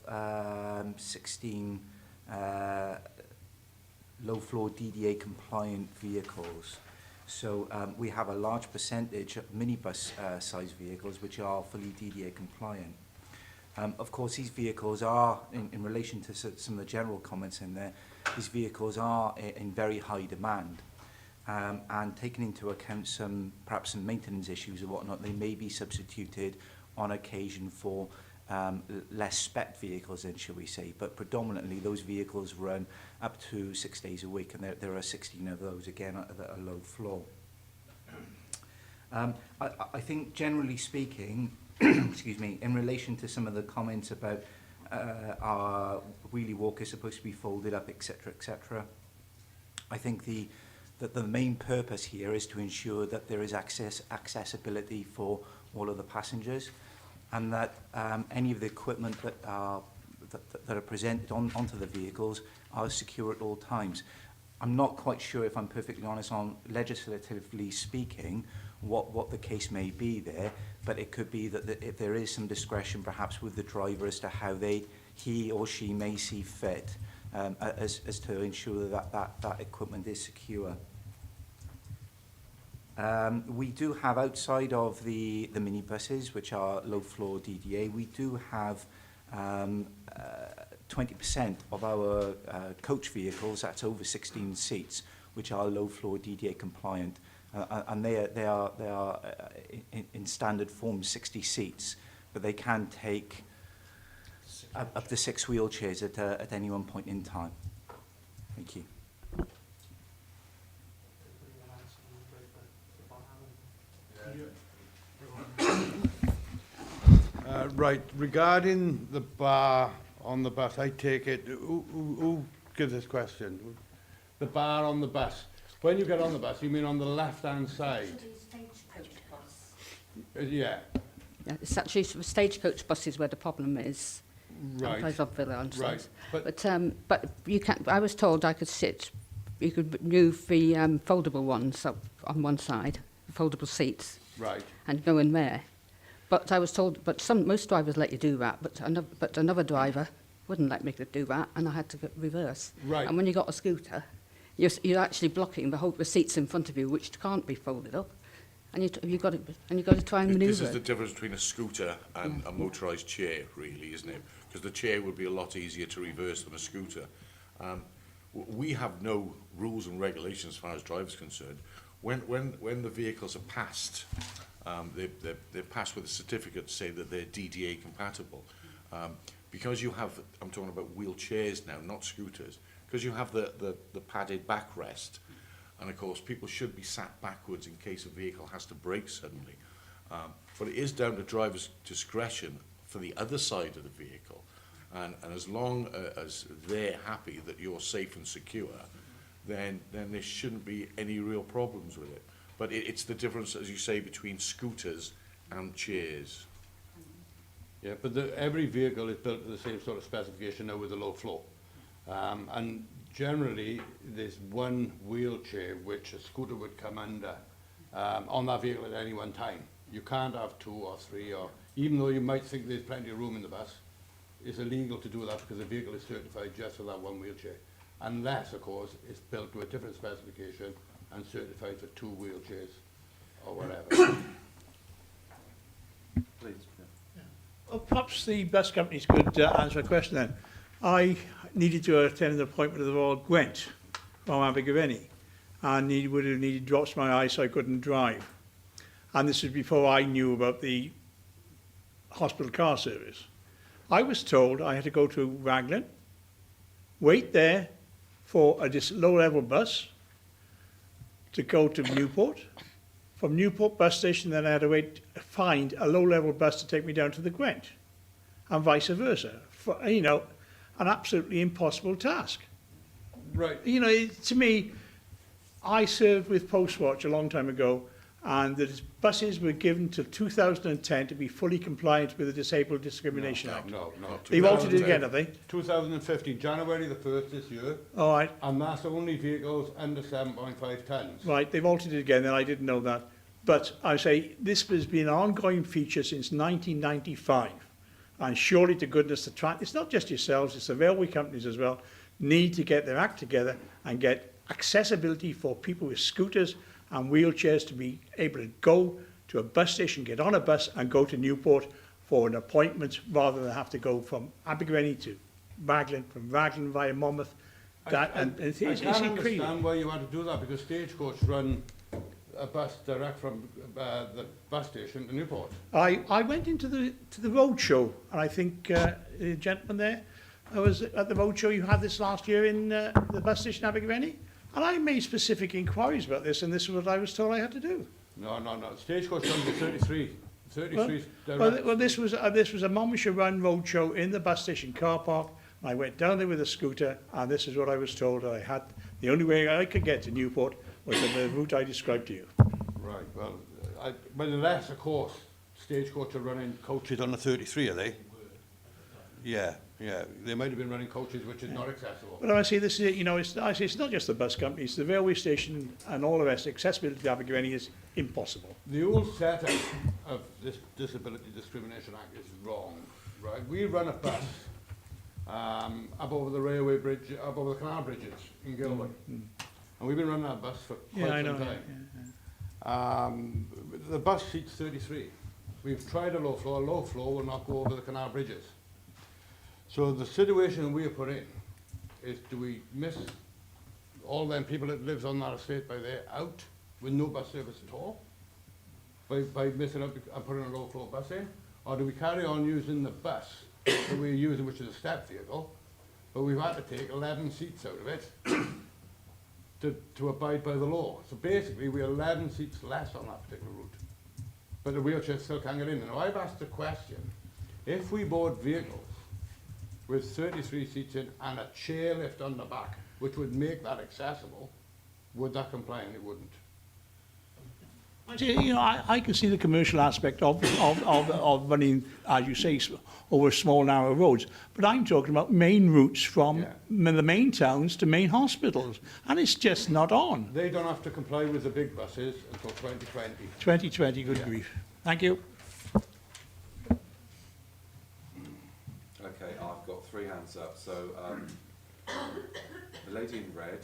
16 low-floor DDA compliant vehicles. So we have a large percentage of minibus size vehicles which are fully DDA compliant. Of course, these vehicles are, in relation to some of the general comments in there, these vehicles are in very high demand. And taking into account perhaps some maintenance issues or whatnot, they may be substituted on occasion for less spec vehicles then, shall we say, but predominantly those vehicles run up to 6 days a week, and there are 16 of those, again, that are low floor. I think, generally speaking, excuse me, in relation to some of the comments about our wheelie walkers supposed to be folded up, etc., etc., I think that the main purpose here is to ensure that there is accessibility for all of the passengers, and that any of the equipment that are presented onto the vehicles are secure at all times. I'm not quite sure, if I'm perfectly honest, on legislatively speaking, what the case may be there, but it could be that if there is some discretion perhaps with the driver as to how he or she may see fit, as to ensure that equipment is secure. We do have, outside of the minibuses, which are low-floor DDA, we do have 20% of our coach vehicles, that's over 16 seats, which are low floor DDA compliant, and they are in standard form 60 seats, but they can take up to 6 wheelchairs at any one point in time. Thank you. Right, regarding the bar on the bus, I take it, who gives this question? The bar on the bus. When you get on the bus, you mean on the left-hand side? Yeah. Yeah, it's actually sort of stagecoach buses where the problem is. Right. Place of Villa and Right. stuff. But you can. I was told I could sit. You could move the foldable ones up on one side, foldable seats. Right. And go in there. But I was told. But most drivers let you do that. But another driver wouldn't let me do that, and I had to reverse. Right. And when you got a scooter, you're actually blocking the seats in front of you, which can't be folded up. And you got to try and manoeuvre. This is the difference between a scooter and a motorised chair, really, isn't it? Because the chair would be a lot easier to reverse than a scooter. We have no rules and regulations as far as drivers are concerned. When the vehicles are passed, they're passed with a certificate to say that they're DDA compatible. Because you have, I'm talking about wheelchairs now, not scooters, because you have the padded backrest. And of course, people should be sat backwards in case a vehicle has to brake suddenly. But it is down to driver's discretion for the other side of the vehicle. And as long as they're happy that you're safe and secure, then there shouldn't be any real problems with it. But it's the difference, as you say, between scooters and chairs. Yeah, but every vehicle is built to the same sort of specification now with a low floor. And generally, there's one wheelchair which a scooter would come under on that vehicle at any one time. You can't have 2 or 3, or even though you might think there's plenty of room in the bus, it's illegal to do that because the vehicle is certified just for that one wheelchair. Unless, of course, it's built to a different specification and certified for 2 wheelchairs or whatever. Please. Well, perhaps the bus companies could answer a question then. I needed to attend an appointment at the Royal Gwent from Abergavenny, and would have needed drops in my eyes so I couldn't drive. And this was before I knew about the hospital car service. I was told I had to go to Raglan, wait there for a low-level bus to go to Newport. From Newport bus station, then I had to find a low-level bus to take me down to the Gwent, and vice versa. For, an absolutely impossible task. Right. To me, I served with Postwatch a long time ago, and the buses were given till 2010 to be fully compliant with the Disabled Discrimination Act. No. They've altered it again, have they? 2015, January the 1st this year. All right. And that's only vehicles under 7.5 tons. Right, they've altered it again, and I didn't know that. But I say this has been an ongoing feature since 1995. And surely to goodness, it's not just yourselves, it's the railway companies as well, need to get their act together and get accessibility for people with scooters and wheelchairs to be able to go to a bus station, get on a bus and go to Newport for an appointment rather than have to go from Abergavenny to Raglan, from Raglan via Monmouth. I can't understand why you had to do that, because Stagecoach run a bus direct from the bus station to Newport. I went into the road show, and I think the gentleman there, I was at the road show you had this last year in the bus station Abergavenny, and I made specific inquiries about this, and this is what I was told I had to do. No. Stagecoach runs at 33. 33 well, this was a Monmouthshire Run road show in the bus station car park. And I went down there with a scooter, and this is what I was told I had. The only way I could get to Newport was on the route I described to you. Right. Well, but unless, of course, Stagecoach are running coaches on the 33, are they? Yeah. They might have been running coaches which is not accessible. But I see this is it's not just the bus companies, the railway station and all the rest. Accessibility to Abergavenny is impossible. The old setup of this Disability Discrimination Act is wrong. Right. We run a bus up over the railway bridge, up over the canal bridges in Gilway. And we've been running that bus for quite some time. The bus seats 33. We've tried a low floor. A low floor will not go over the canal bridges. So the situation we are put in is, do we miss all them people that lives on that estate by there out with no bus service at all? By missing up and putting a low floor bus in? Or do we carry on using the bus that we're using, which is a step vehicle, but we've had to take 11 seats out of it to abide by the law. So basically we're 11 seats less on that particular route. But the wheelchair still can't get in. Now I've asked the question, if we bought vehicles with 33 seats in and a chair lift on the back, which would make that accessible, would that comply? And it wouldn't. You know, I can see the commercial aspect of running, as you say, over small, narrow roads. But I'm talking about main routes from the main towns to main hospitals. And it's just not on. They don't have to comply with the big buses until 2020. 2020, good grief. Thank you. Okay, I've got 3 hands up. So the lady in red.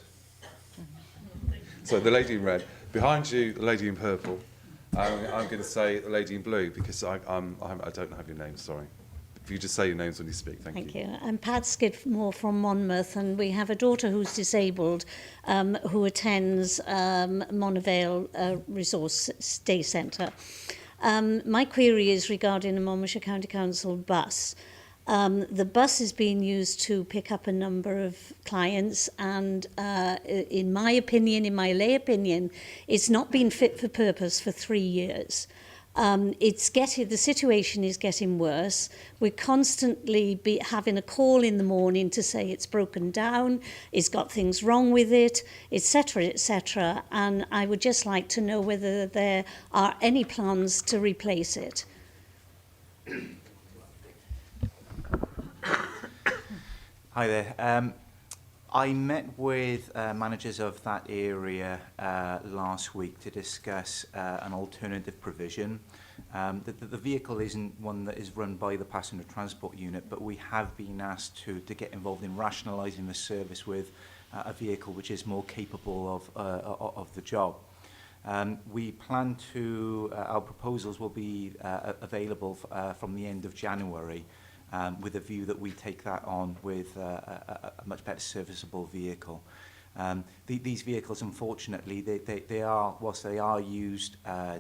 So the lady in red. Behind you, the lady in purple. I'm going to say the lady in blue because I don't have your name, sorry. If you just say your names when you speak, thank you. I'm Pat Skidmore from Monmouth, and we have a daughter who's disabled who attends Monmouthshire Resource Day Centre. My query is regarding the Monmouthshire County Council bus. The bus is being used to pick up a number of clients, and in my opinion, in my lay opinion, it's not been fit for purpose for 3 years. The situation is getting worse. We're constantly having a call in the morning to say it's broken down, it's got things wrong with it, etc., etc. And I would just like to know whether there are any plans to replace it. Hi there. I met with managers of that area last week to discuss an alternative provision. The vehicle isn't one that is run by the passenger transport unit, but we have been asked to get involved in rationalising the service with a vehicle which is more capable of the job. We plan to, our proposals will be available from the end of January, with a view that we take that on with a much better serviceable vehicle. These vehicles, unfortunately, they are, whilst they are used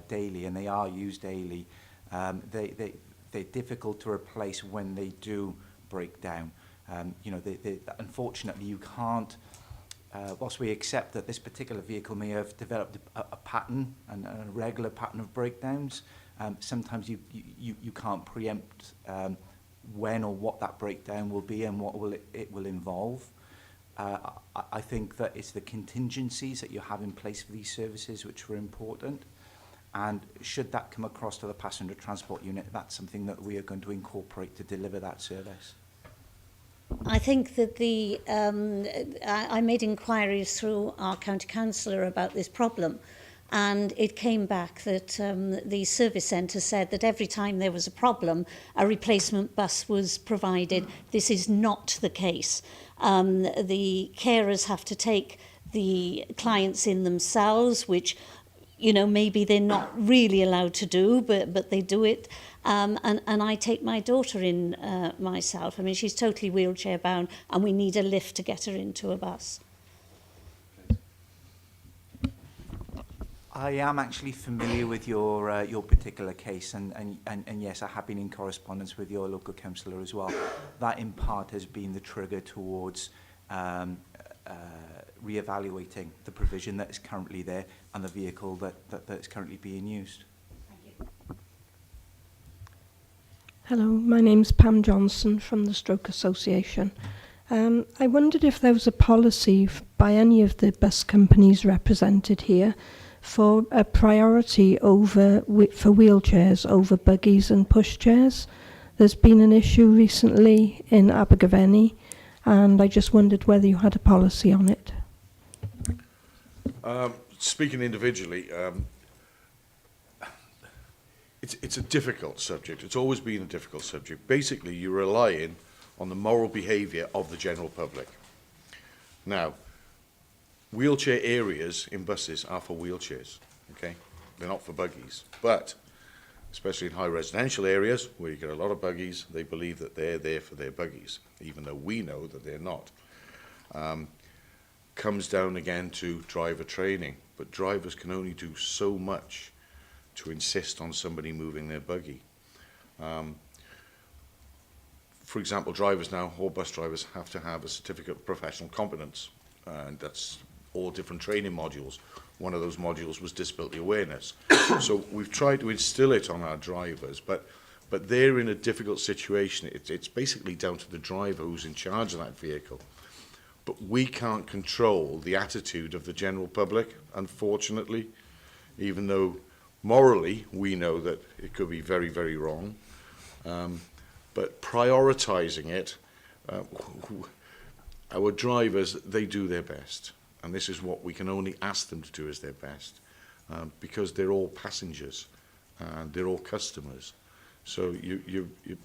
daily, and they are used daily, they're difficult to replace when they do break down. You know, unfortunately, you can't, whilst we accept that this particular vehicle may have developed a pattern, and a regular pattern of breakdowns, sometimes you can't preempt when or what that breakdown will be and what it will involve. I think that it's the contingencies that you have in place for these services which are important, and should that come across to the passenger transport unit, that's something that we are going to incorporate to deliver that service. I think that I made inquiries through our county councillor about this problem, and it came back that the service centre said that every time there was a problem, a replacement bus was provided. This is not the case. The carers have to take the clients in themselves, which, you know, maybe they're not really allowed to do, but they do it. And I take my daughter in myself. I mean, she's totally wheelchair bound, and we need a lift to get her into a bus. I am actually familiar with your particular case, and yes, I have been in correspondence with your local councillor as well. That in part has been the trigger towards re-evaluating the provision that is currently there and the vehicle that is currently being used. Hello, my name's Pam Johnson from the Stroke Association. I wondered if there was a policy by any of the bus companies represented here for a priority for wheelchairs over buggies and pushchairs. There's been an issue recently in Abergavenny, and I just wondered whether you had a policy on it. Speaking individually, it's a difficult subject. It's always been a difficult subject. Basically, you're relying on the moral behaviour of the general public. Now, wheelchair areas in buses are for wheelchairs, okay? They're not for buggies. But especially in high residential areas where you get a lot of buggies, they believe that they're there for their buggies, even though we know that they're not. Comes down again to driver training, but drivers can only do so much to insist on somebody moving their buggy. For example, drivers now, all bus drivers, have to have a certificate of professional competence, and that's all different training modules. One of those modules was disability awareness. So we've tried to instill it on our drivers, but they're in a difficult situation. It's basically down to the driver who's in charge of that vehicle. But we can't control the attitude of the general public, unfortunately, even though morally we know that it could be very, very wrong. But prioritising it, our drivers, they do their best. And this is what we can only ask them to do as their best, because they're all passengers and they're all customers. So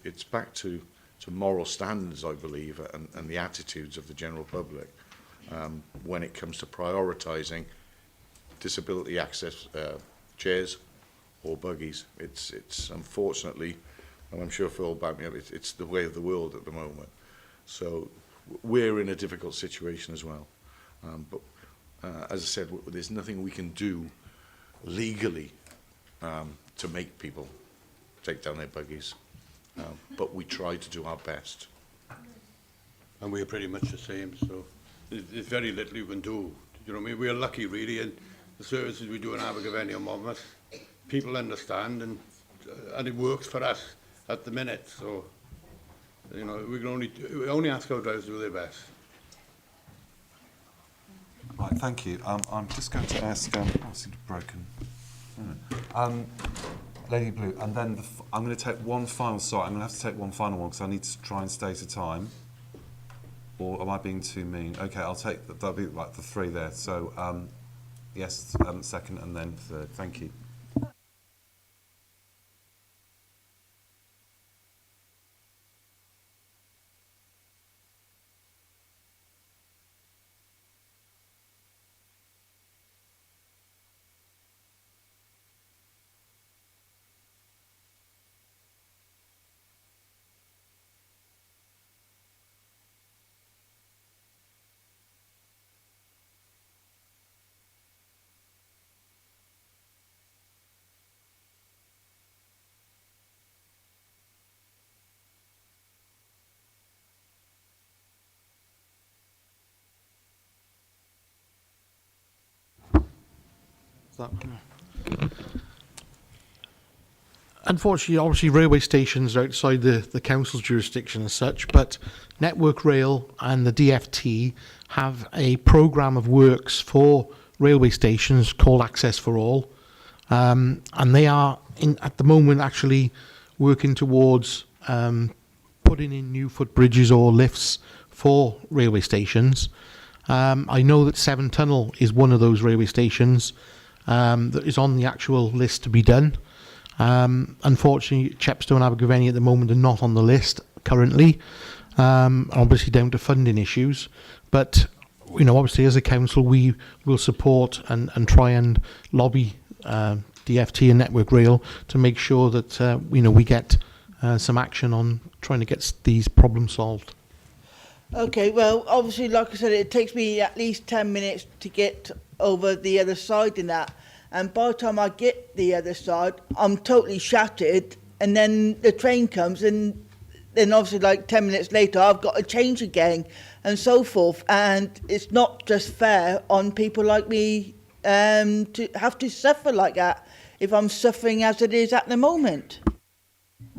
it's back to moral standards, I believe, and the attitudes of the general public when it comes to prioritising disability access chairs or buggies. It's unfortunately, and I'm sure Phil will back me up, it's the way of the world at the moment. So we're in a difficult situation as well. But as I said, there's nothing we can do legally to make people take down their buggies. But we try to do our best. And we're pretty much the same, so there's very little you can do. You know what I mean? We're lucky, really, and the services we do in Abergavenny and Monmouth, people understand, and it works for us at the minute. So, you know, we only ask our drivers to do their best. Right, thank you. I'm just going to ask, I seem to have broken. Lady Blue, and then I'm going to take one final, sorry, I'm going to have to take one final one because I need to try and stay to time. Or am I being too mean? Okay, I'll take, that'll be like the three there. So, yes, second and then third. Thank you. Unfortunately, obviously, railway stations are outside the council's jurisdiction as such, but Network Rail and the DFT have a programme of works for railway stations called Access for All, and they are, at the moment, actually working towards putting in new footbridges or lifts for railway stations. I know that Severn Tunnel is one of those railway stations that is on the actual list to be done. Unfortunately, Chepstow and Abergavenny at the moment are not on the list currently, obviously down to funding issues. But, you know, obviously as a council, we will support and try and lobby DFT and Network Rail to make sure that, you know, we get some action on trying to get these problems solved. Okay, well, obviously, like I said, it takes me at least 10 minutes to get over the other side in that. And by the time I get the other side, I'm totally shattered. And then the train comes, and then obviously, like 10 minutes later, I've got to change again, and so forth. And it's not just fair on people like me to have to suffer like that if I'm suffering as it is at the moment.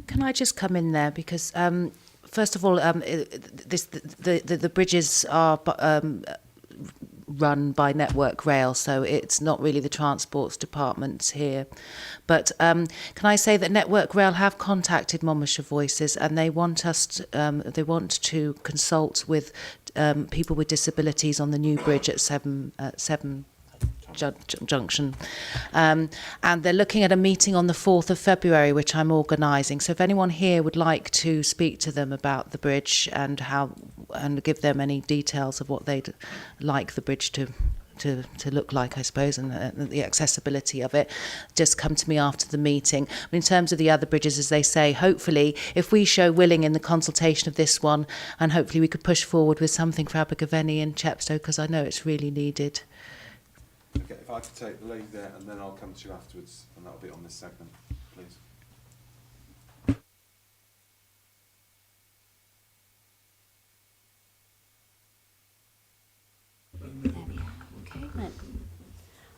Can I just come in there? Because, first of all, the bridges are run by Network Rail, so it's not really the Transports Department here. But can I say that Network Rail have contacted Monmouthshire Voices, and they want us to consult with people with disabilities on the new bridge at Severn Junction. And they're looking at a meeting on the 4th of February, which I'm organising. So if anyone here would like to speak to them about the bridge and give them any details of what they'd like the bridge to to look like, I suppose, and the accessibility of it, just come to me after the meeting. In terms of the other bridges, as they say, hopefully, if we show willing in the consultation of this one, and hopefully we could push forward with something for Abergavenny and Chepstow, because I know it's really needed. Okay, if I could take the lead there, and then I'll come to you afterwards, and that'll be on this segment, please.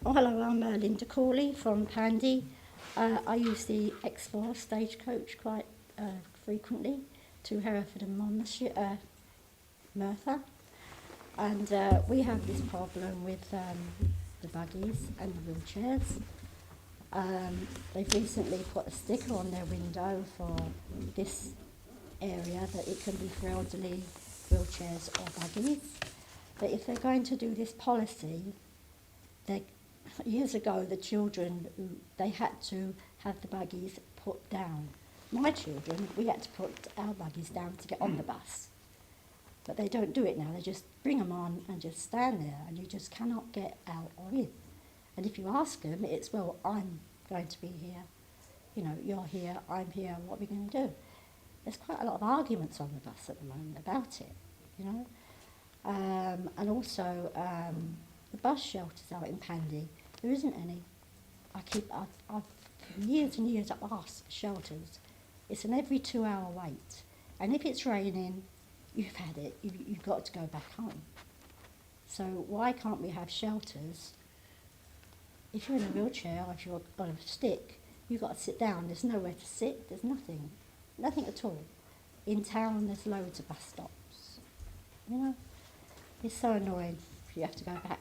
Oh, hello, I'm Linda Corley from Pandy. I use the X4 stagecoach quite frequently to Hereford and Monmouthshire, Merthyr. And we have this problem with the buggies and the wheelchairs. They've recently put a sticker on their window for this area that it can be for elderly wheelchairs or buggies. But if they're going to do this policy, years ago the children, they had to have the buggies put down. My children, we had to put our buggies down to get on the bus. But they don't do it now, they just bring them on and just stand there, and you just cannot get out or in. And if you ask them, it's, well, I'm going to be here, you know, you're here, I'm here, what are we going to do? There's quite a lot of arguments on the bus at the moment about it, you know. And also the bus shelters out in Pandy, there isn't any. I've for years and years I've asked for shelters. It's an every 2-hour wait, and if it's raining, you've had it. You've got to go back home. So why can't we have shelters? If you're in a wheelchair or if you're on a stick, you've got to sit down. There's nowhere to sit. There's nothing at all. In town, there's loads of bus stops. You know. It's so annoying if you have to go back.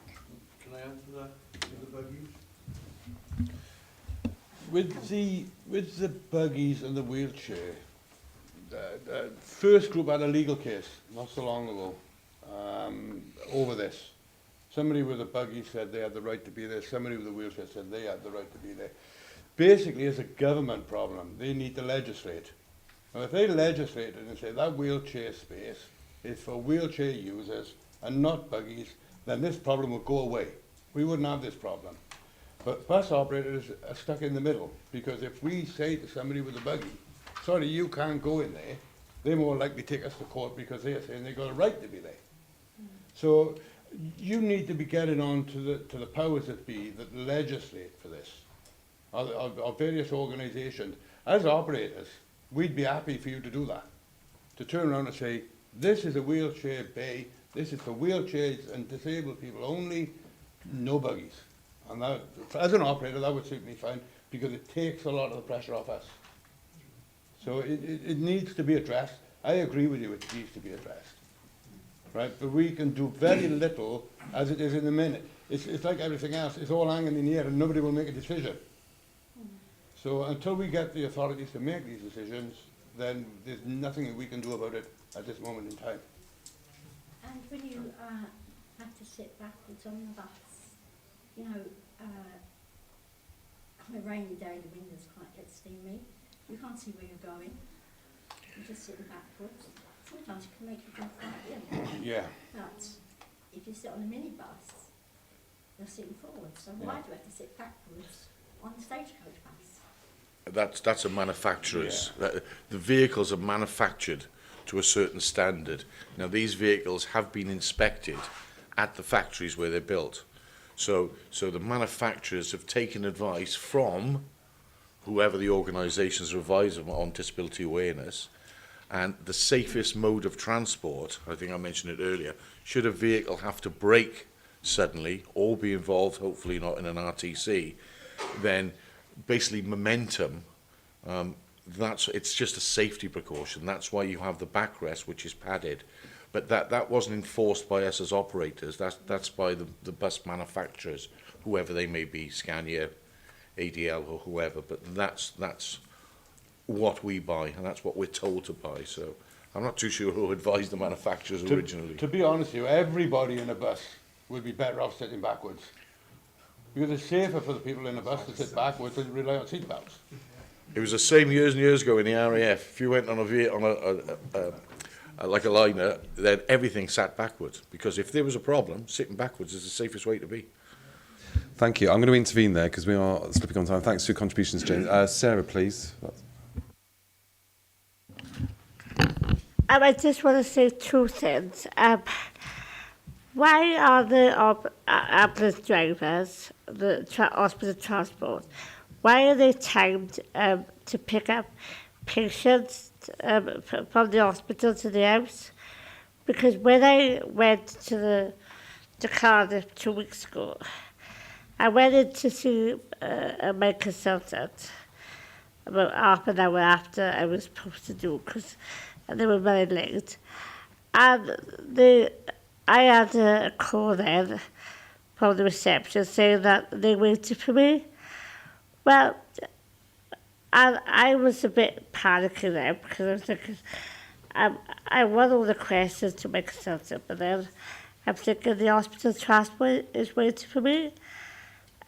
Can I answer that with the buggies? With the buggies and the wheelchair, the first group had a legal case not so long ago over this. Somebody with a buggy said they had the right to be there. Somebody with a wheelchair said they had the right to be there. Basically, it's a government problem. They need to legislate. Now, if they legislated and say that wheelchair space is for wheelchair users and not buggies, then this problem would go away. We wouldn't have this problem. But bus operators are stuck in the middle, because if we say to somebody with a buggy, sorry, you can't go in there, they're more likely to take us to court because they're saying they've got a right to be there. So you need to be getting on to the powers that be that legislate for this, or various organisations. As operators, we'd be happy for you to do that, to turn around and say, this is a wheelchair bay, this is for wheelchairs and disabled people only, no buggies. And that, as an operator, that would suit me fine, because it takes a lot of the pressure off us. So it needs to be addressed. I agree with you, it needs to be addressed. Right? But we can do very little as it is in the minute. It's like everything else, it's all hanging in the air and nobody will make a decision. So until we get the authorities to make these decisions, then there's nothing that we can do about it at this moment in time. And when you have to sit backwards on the bus, you know, on a rainy day, the windows quite get steamy. You can't see where you're going. You're just sitting backwards. Sometimes it can make you feel quite ill. Yeah. But if you sit on a minibus, you're sitting forward. So why do you have to sit backwards on the stagecoach bus? That's a manufacturer's. The vehicles are manufactured to a certain standard. Now, these vehicles have been inspected at the factories where they're built. So the manufacturers have taken advice from whoever the organisations advise them on disability awareness, and the safest mode of transport, I think I mentioned it earlier, should a vehicle have to brake suddenly or be involved, hopefully not in an RTC, then basically momentum, it's just a safety precaution. That's why you have the backrest, which is padded. But that wasn't enforced by us as operators. That's by the bus manufacturers, whoever they may be, Scania, ADL or whoever. But that's what we buy, and that's what we're told to buy. So I'm not too sure who advised the manufacturers originally. To be honest with you, everybody in a bus would be better off sitting backwards. Because it's safer for the people in the bus to sit backwards and rely on seat belts. It was the same years and years ago in the RAF. If you went on like a liner, then everything sat backwards. Because if there was a problem, sitting backwards is the safest way to be. Thank you. I'm going to intervene there because we are slipping on time. Thanks for your contributions, James. Sarah, please. I just want to say two things. Why are the ambulance drivers, the hospital transport, why are they timed to pick up patients from the hospital to the house? Because when I went to Cardiff 2 weeks ago, I went in to see my consultant about half an hour after I was supposed to do, because they were very late. And I had a call then from the reception saying that they waited for me. Well, and I was a bit panicking then because I was thinking, I want all the questions to my consultant, but then I'm thinking the hospital transport is waiting for me.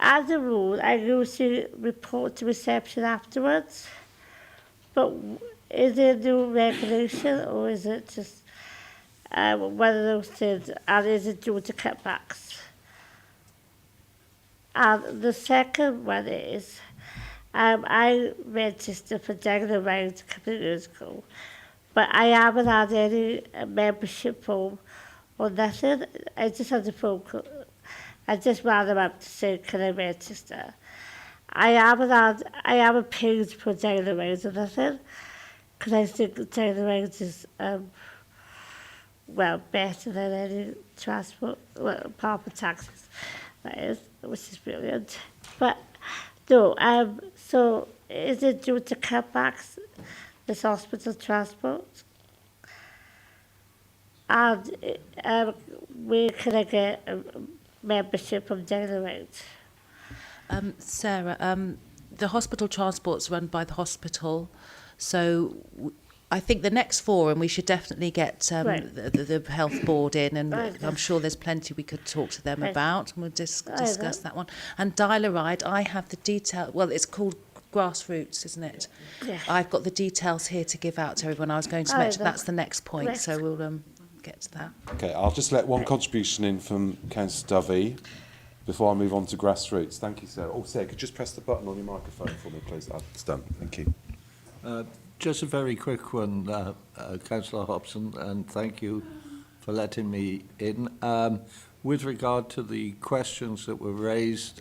As a rule, I usually report to reception afterwards. But is there a new regulation, or is it just one of those things, and is it due to cutbacks? And the second one is, I registered for Diagonal Rides a couple of years ago, but I haven't had any membership form or nothing. I just had a phone call. I just rang them up to say, can I register? I haven't paid for Diagonal Rides or nothing, because I think Diagonal Rides is, well, better than any transport, well, apart from taxes, that is, which is brilliant. But, no, so is it due to cutbacks, this hospital transport? And where can I get a membership from Diagonal Rides? Sarah, the hospital transport's run by the hospital, so I think the next forum we should definitely get the health board in, and I'm sure there's plenty we could talk to them about, and we'll discuss that one. And Dial-A-Ride, I have the detail. Well, it's called Grassroots, isn't it? Yeah. I've got the details here to give out to everyone. I was going to mention that's the next point, so we'll get to that. Okay, I'll just let one contribution in from Councillor Dovey before I move on to Grassroots. Thank you, Sarah. Oh, Sarah, could you just press the button on your microphone for me, please? It's done. Thank you. Just a very quick one, Councillor Hobson, and thank you for letting me in. With regard to the questions that were raised,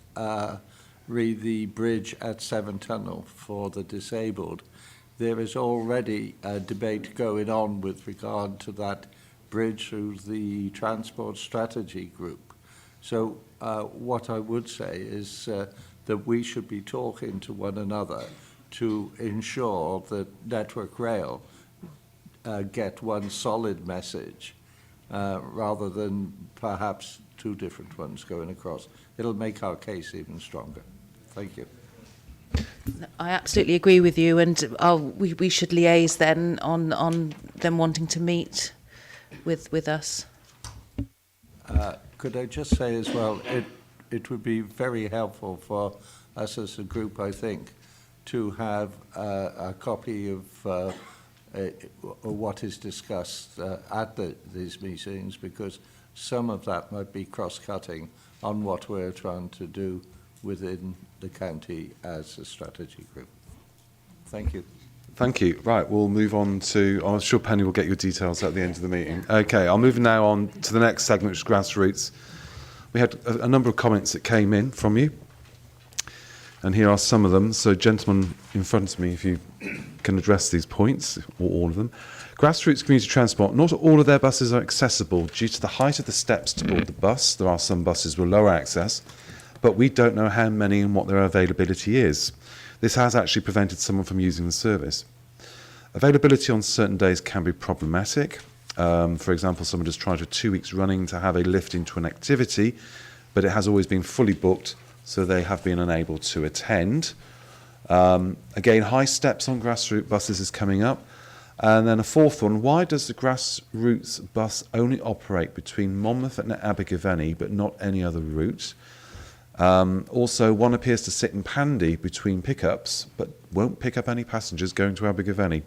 re the bridge at Severn Tunnel for the disabled, there is already a debate going on with regard to that bridge through the Transport Strategy Group. So what I would say is that we should be talking to one another to ensure that Network Rail get one solid message rather than perhaps two different ones going across. It'll make our case even stronger. Thank you. I absolutely agree with you, and we should liaise then on them wanting to meet with us. Could I just say as well, it would be very helpful for us as a group, I think, to have a copy of what is discussed at these meetings, because some of that might be cross-cutting on what we're trying to do within the county as a strategy group. Thank you. Thank you. Right, we'll move on to... I'm sure Penny will get your details at the end of the meeting. Okay, I'll move now on to the next segment, which is Grassroots. We had a number of comments that came in from you, and here are some of them. So, gentlemen in front of me, if you can address these points, or all of them. Grassroots community transport, not all of their buses are accessible due to the height of the steps to board the bus. There are some buses with lower access, but we don't know how many and what their availability is. This has actually prevented someone from using the service. Availability on certain days can be problematic. For example, someone has tried for 2 weeks running to have a lift into an activity, but it has always been fully booked, so they have been unable to attend. Again, high steps on Grassroots buses is coming up. And then a fourth one, why does the Grassroots bus only operate between Monmouth and Abergavenny, but not any other route? Also, one appears to sit in Pandy between pickups, but won't pick up any passengers going to Abergavenny.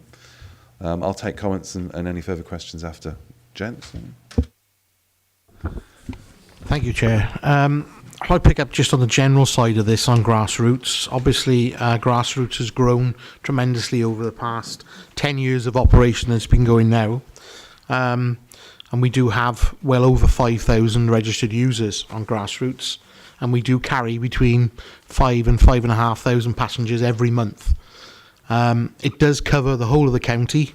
I'll take comments and any further questions after. Gents? Thank you, Chair. I'll pick up just on the general side of this on grassroots. Obviously, grassroots has grown tremendously over the past 10 years of operation that's been going now. And we do have well over 5,000 registered users on grassroots. And we do carry between 5,000 and 5,500 passengers every month. It does cover the whole of the county.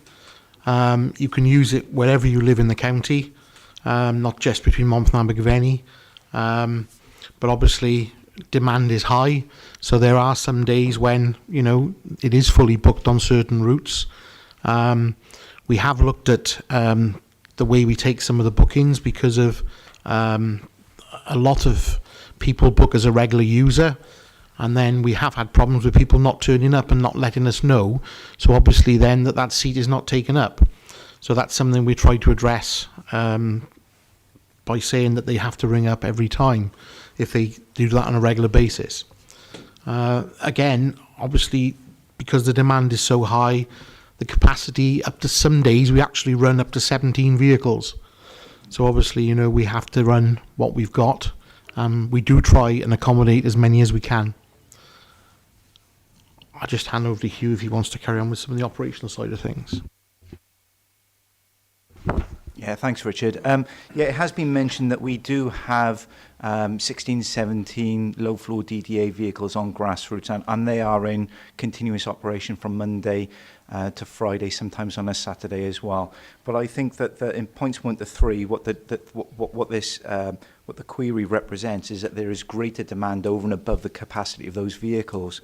You can use it wherever you live in the county, not just between Monmouth and Abergavenny. But obviously demand is high, so there are some days when, you know, it is fully booked on certain routes. We have looked at the way we take some of the bookings because of a lot of people book as a regular user, and then we have had problems with people not turning up and not letting us know, so obviously then that seat is not taken up. So that's something we try to address by saying that they have to ring up every time if they do that on a regular basis. Again, obviously, because the demand is so high, the capacity up to some days we actually run up to 17 vehicles. So obviously, you know, we have to run what we've got. We do try and accommodate as many as we can. I'll just hand over to Hugh if he wants to carry on with some of the operational side of things. Yeah, thanks, Richard. Yeah, it has been mentioned that we do have 16, 17 low-floor DDA vehicles on grassroots, and they are in continuous operation from Monday to Friday, sometimes on a Saturday as well. But I think that in points 1 to 3, what the query represents is that there is greater demand over and above the capacity of those vehicles.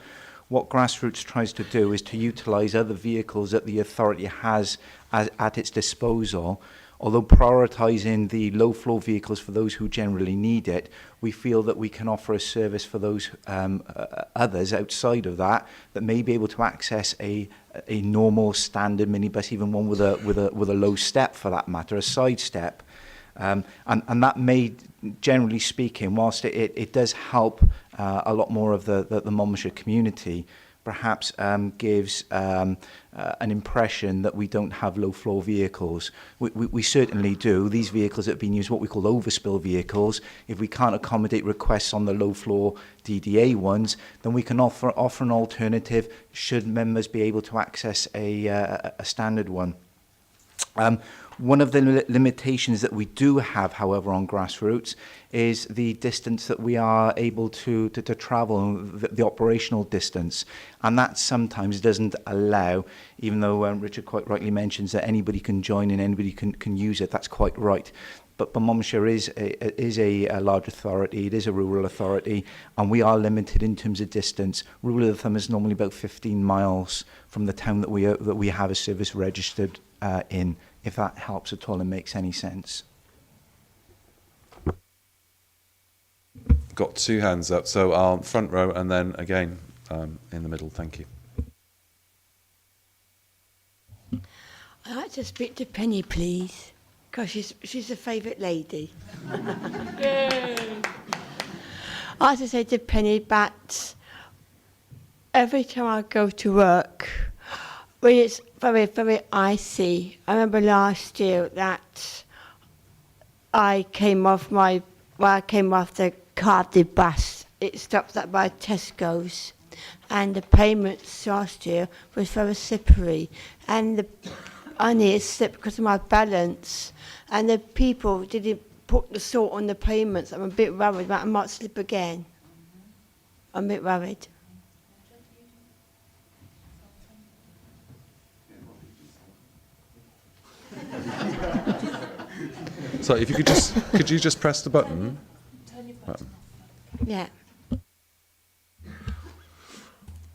What grassroots tries to do is to utilise other vehicles that the authority has at its disposal. Although prioritising the low-floor vehicles for those who generally need it, we feel that we can offer a service for those others outside of that may be able to access a normal standard minibus, even one with a low step for that matter, a side step. And that may, generally speaking, whilst it does help a lot more of the Monmouthshire community, perhaps gives an impression that we don't have low-floor vehicles. We certainly do. These vehicles have been used what we call overspill vehicles. If we can't accommodate requests on the low-floor DDA ones, then we can offer an alternative should members be able to access a standard one. One of the limitations that we do have, however, on grassroots is the distance that we are able to travel, the operational distance. And that sometimes doesn't allow, even though Richard quite rightly mentions that anybody can join and anybody can use it, that's quite right. But Monmouthshire is a large authority, it is a rural authority, and we are limited in terms of distance. Rule of thumb is normally about 15 miles from the town that we have a service registered in, if that helps at all and makes any sense. Got two hands up, so front row and then again in the middle. Thank you. I'd like to speak to Penny, please, because she's a favourite lady. Yay! I have to say to Penny that every time I go to work, when it's very, very icy, I remember last year that I came off the Cardiff bus. It stopped up by Tesco's, and the payments last year was very slippery, and I nearly slipped because of my balance, and the people didn't put the salt on the payments. I'm a bit worried that I might slip again. I'm a bit worried. So if you could you just press the button? Yeah.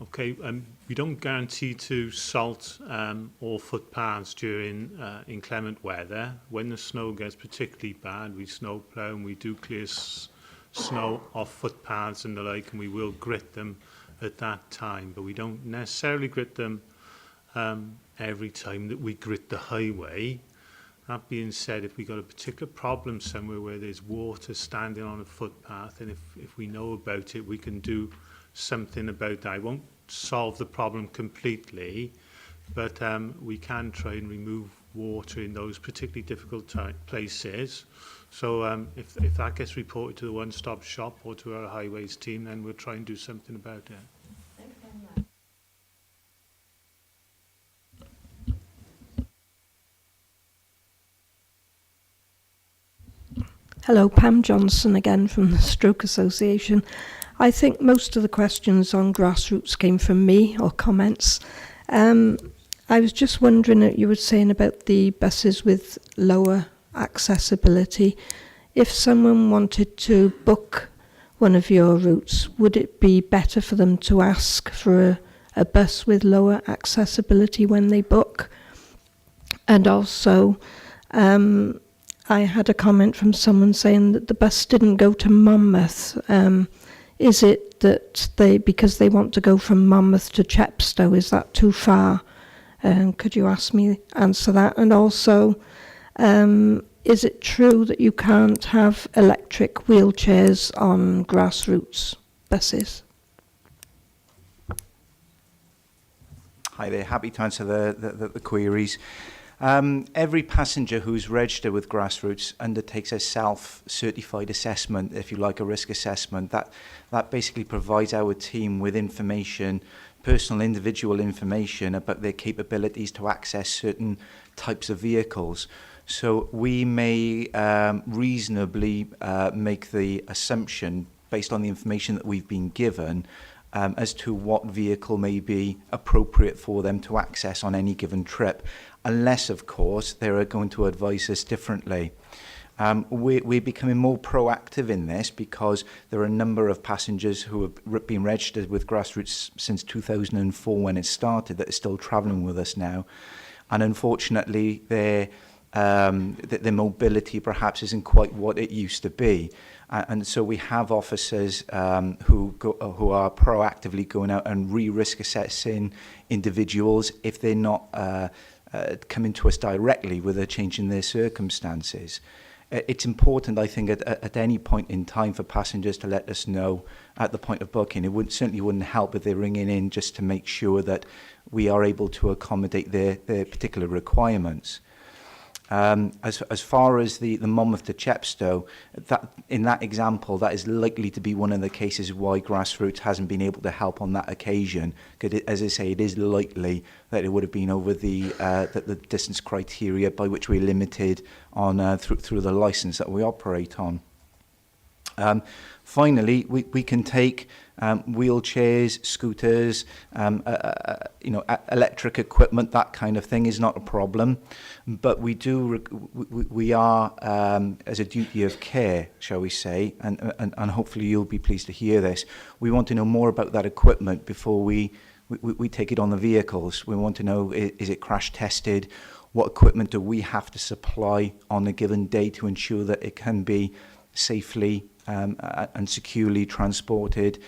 Okay, we don't guarantee to salt all footpaths during inclement weather. When the snow gets particularly bad, we snow plough and we do clear snow off footpaths and the like, and we will grit them at that time. But we don't necessarily grit them every time that we grit the highway. That being said, if we've got a particular problem somewhere where there's water standing on a footpath, and if we know about it, we can do something about that. I won't solve the problem completely, but we can try and remove water in those particularly difficult places. So if that gets reported to the one-stop shop or to our highways team, then we'll try and do something about it. Hello, Pam Johnson again from the Stroke Association. I think most of the questions on grassroots came from me, or comments. I was just wondering, you were saying about the buses with lower accessibility. If someone wanted to book one of your routes, would it be better for them to ask for a bus with lower accessibility when they book? And also, I had a comment from someone saying that the bus didn't go to Monmouth. Is it that because they want to go from Monmouth to Chepstow, is that too far? Could you answer that? And also, is it true that you can't have electric wheelchairs on grassroots buses? Hi there, happy to answer the queries. Every passenger who's registered with Grassroots undertakes a self-certified assessment, if you like, a risk assessment. That basically provides our team with information, personal individual information about their capabilities to access certain types of vehicles. So we may reasonably make the assumption, based on the information that we've been given, as to what vehicle may be appropriate for them to access on any given trip, unless, of course, they are going to advise us differently. We're becoming more proactive in this because there are a number of passengers who have been registered with Grassroots since 2004 when it started that are still travelling with us now. And unfortunately, their mobility perhaps isn't quite what it used to be. And so we have officers who are proactively going out and re-risk assessing individuals if they're not coming to us directly with a change in their circumstances. It's important, I think, at any point in time for passengers to let us know at the point of booking. It certainly wouldn't help if they're ringing in just to make sure that we are able to accommodate their particular requirements. As far as the Monmouth to Chepstow, in that example, that is likely to be one of the cases why Grassroots hasn't been able to help on that occasion. Because, as I say, it is likely that it would have been over the distance criteria by which we're limited on through the licence that we operate on. Finally, we can take wheelchairs, scooters, electric equipment, that kind of thing is not a problem. But we are, as a duty of care, shall we say, and hopefully you'll be pleased to hear this, we want to know more about that equipment before we take it on the vehicles. We want to know, is it crash tested? What equipment do we have to supply on a given day to ensure that it can be safely and securely transported?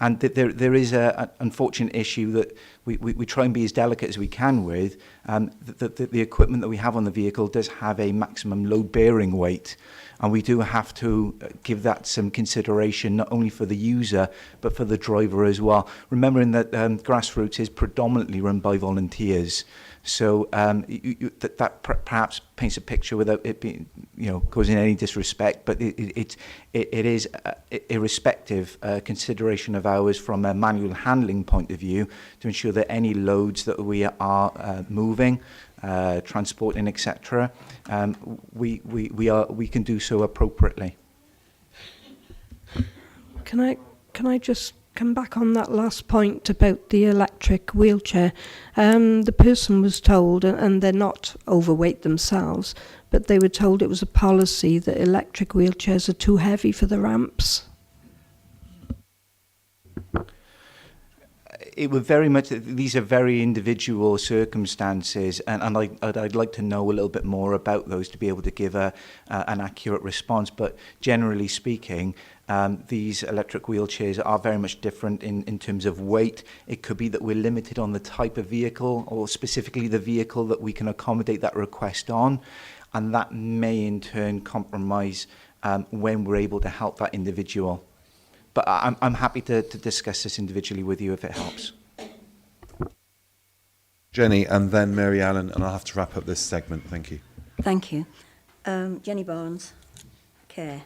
And there is an unfortunate issue that we try and be as delicate as we can with. The equipment that we have on the vehicle does have a maximum load-bearing weight, and we do have to give that some consideration, not only for the user, but for the driver as well. Remembering that Grassroots is predominantly run by volunteers. So that perhaps paints a picture without it being, causing any disrespect, but it is irrespective consideration of ours from a manual handling point of view to ensure that any loads that we are moving, transporting, etc., we can do so appropriately. Can I just come back on that last point about the electric wheelchair? The person was told, and they're not overweight themselves, but they were told it was a policy that electric wheelchairs are too heavy for the ramps. It would very much, these are very individual circumstances, and I'd like to know a little bit more about those to be able to give an accurate response. But generally speaking, these electric wheelchairs are very much different in terms of weight. It could be that we're limited on the type of vehicle, or specifically the vehicle that we can accommodate that request on, and that may in turn compromise when we're able to help that individual. But I'm happy to discuss this individually with you if it helps. Jenny, and then Mary Allen, and I'll have to wrap up this segment. Thank you. Thank you. Jenny Barnes, Care.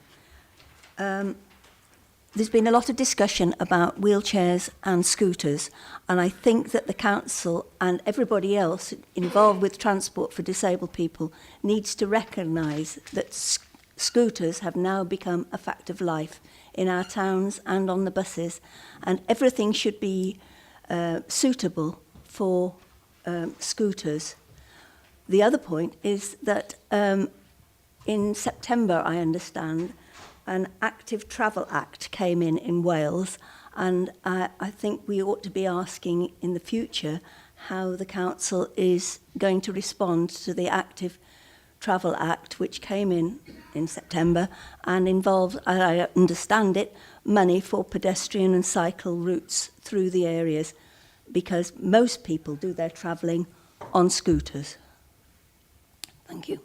There's been a lot of discussion about wheelchairs and scooters, and I think that the council and everybody else involved with transport for disabled people needs to recognise that scooters have now become a fact of life in our towns and on the buses, and everything should be suitable for scooters. The other point is that in September, I understand, an Active Travel Act came in Wales, and I think we ought to be asking in the future how the council is going to respond to the Active Travel Act, which came in September and involves, as I understand it, money for pedestrian and cycle routes through the areas, because most people do their travelling on scooters. Thank you.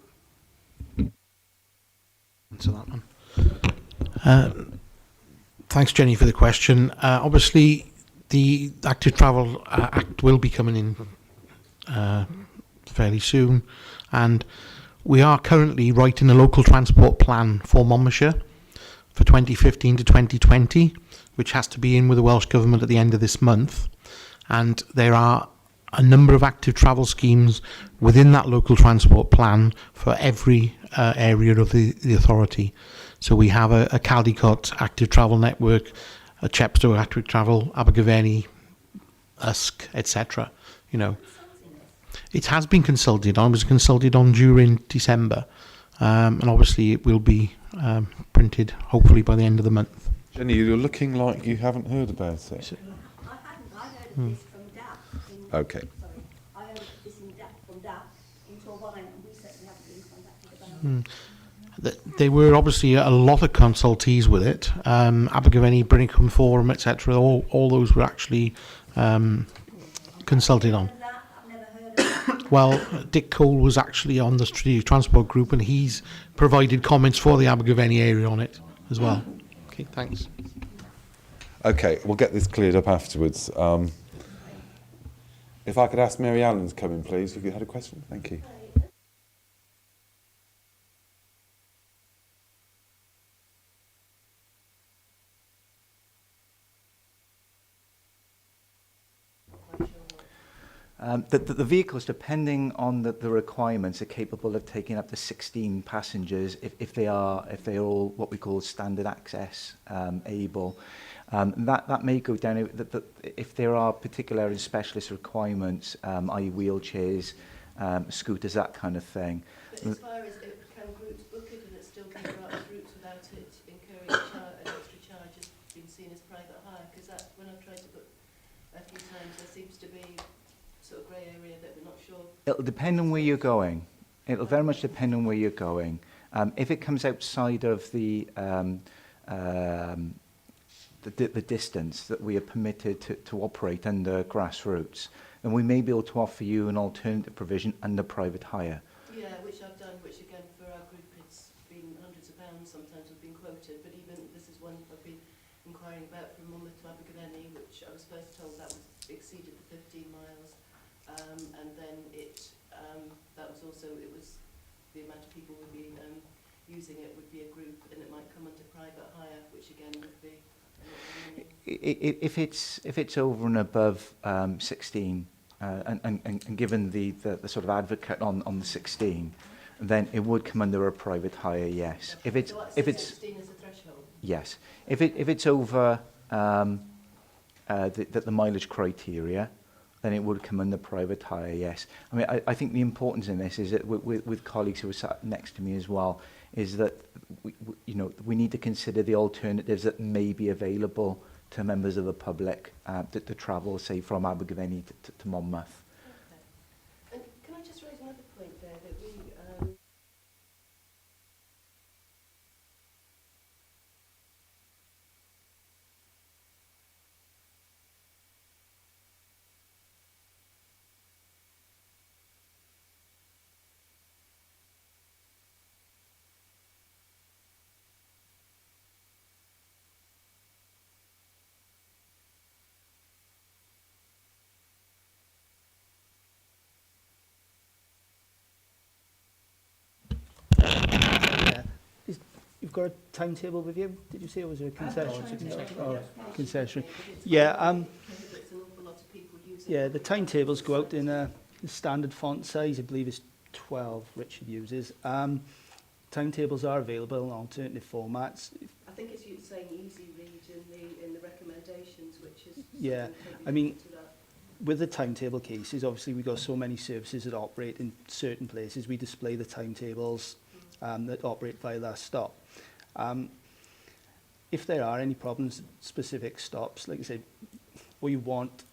Answer that one. Thanks, Jenny, for the question. Obviously, the Active Travel Act will be coming in fairly soon, and we are currently writing a local transport plan for Monmouthshire for 2015 to 2020, which has to be in with the Welsh Government at the end of this month. And there are a number of active travel schemes within that local transport plan for every area of the authority. So we have a Caldicot active travel network, a Chepstow active travel, Abergavenny, Usk, etc. You know, it has been consulted on. It was consulted on during December, and obviously it will be printed hopefully by the end of the month. Jenny, you're looking like you haven't heard about it. I hadn't. I heard of this from Dad. Okay. Sorry, I heard this from Dad in Torvine, and we certainly haven't been contacted about it. There were obviously a lot of consultees with it. Abergavenny, Brinicum Forum, etc. All those were actually consulted on. Well, Dick Cole was actually on the Strategic Transport Group, and he's provided comments for the Abergavenny area on it as well. Okay, thanks. Okay, we'll get this cleared up afterwards. If I could ask Mary Allen to come in, please, if you had a question. Thank you. The vehicles, depending on the requirements, are capable of taking up to 16 passengers if they're all what we call standard access able. That may go down if there are particular and specialist requirements, i.e. wheelchairs, scooters, that kind of thing. But as far as can groups book it and it still can go out routes without it incurring an extra charge as being seen as private hire? Because that, when I've tried to book a few times, there seems to be sort of grey area that we're not sure. It'll depend on where you're going. It'll very much depend on where you're going. If it comes outside of the distance that we are permitted to operate under grassroots, then we may be able to offer you an alternative provision under private hire. Yeah, which I've done, which again for our group it's been hundreds of pounds sometimes have been quoted, but even this is one I've been inquiring about from Monmouth to Abergavenny, which I was first told that was exceeded the 15 miles, and then that was also, it was the amount of people would be using it would be a group, and it might come under private hire, which again would be if it's over and above 16, and given the sort of advocate on the 16, then it would come under a private hire. Yes. If it's 16 is the threshold. Yes. If it's over the mileage criteria, then it would come under private hire. Yes. I mean, I think the importance in this is that with colleagues who are sat next to me as well, is that we need to consider the alternatives that may be available to members of the public to travel, say, from Abergavenny to Monmouth. Okay. And can I just raise another point there that we got a timetable with you? Did you say it was a concession? Concession. Yeah. Yeah, the timetables go out in a standard font size. I believe it's 12. Richard uses. Timetables are available in alternative formats. I think it's saying easy read in the recommendations, which is... Yeah, I mean, with the timetable cases, obviously we've got so many services that operate in certain places. We display the timetables that operate via that stop. If there are any problems, specific stops, like I said, or you want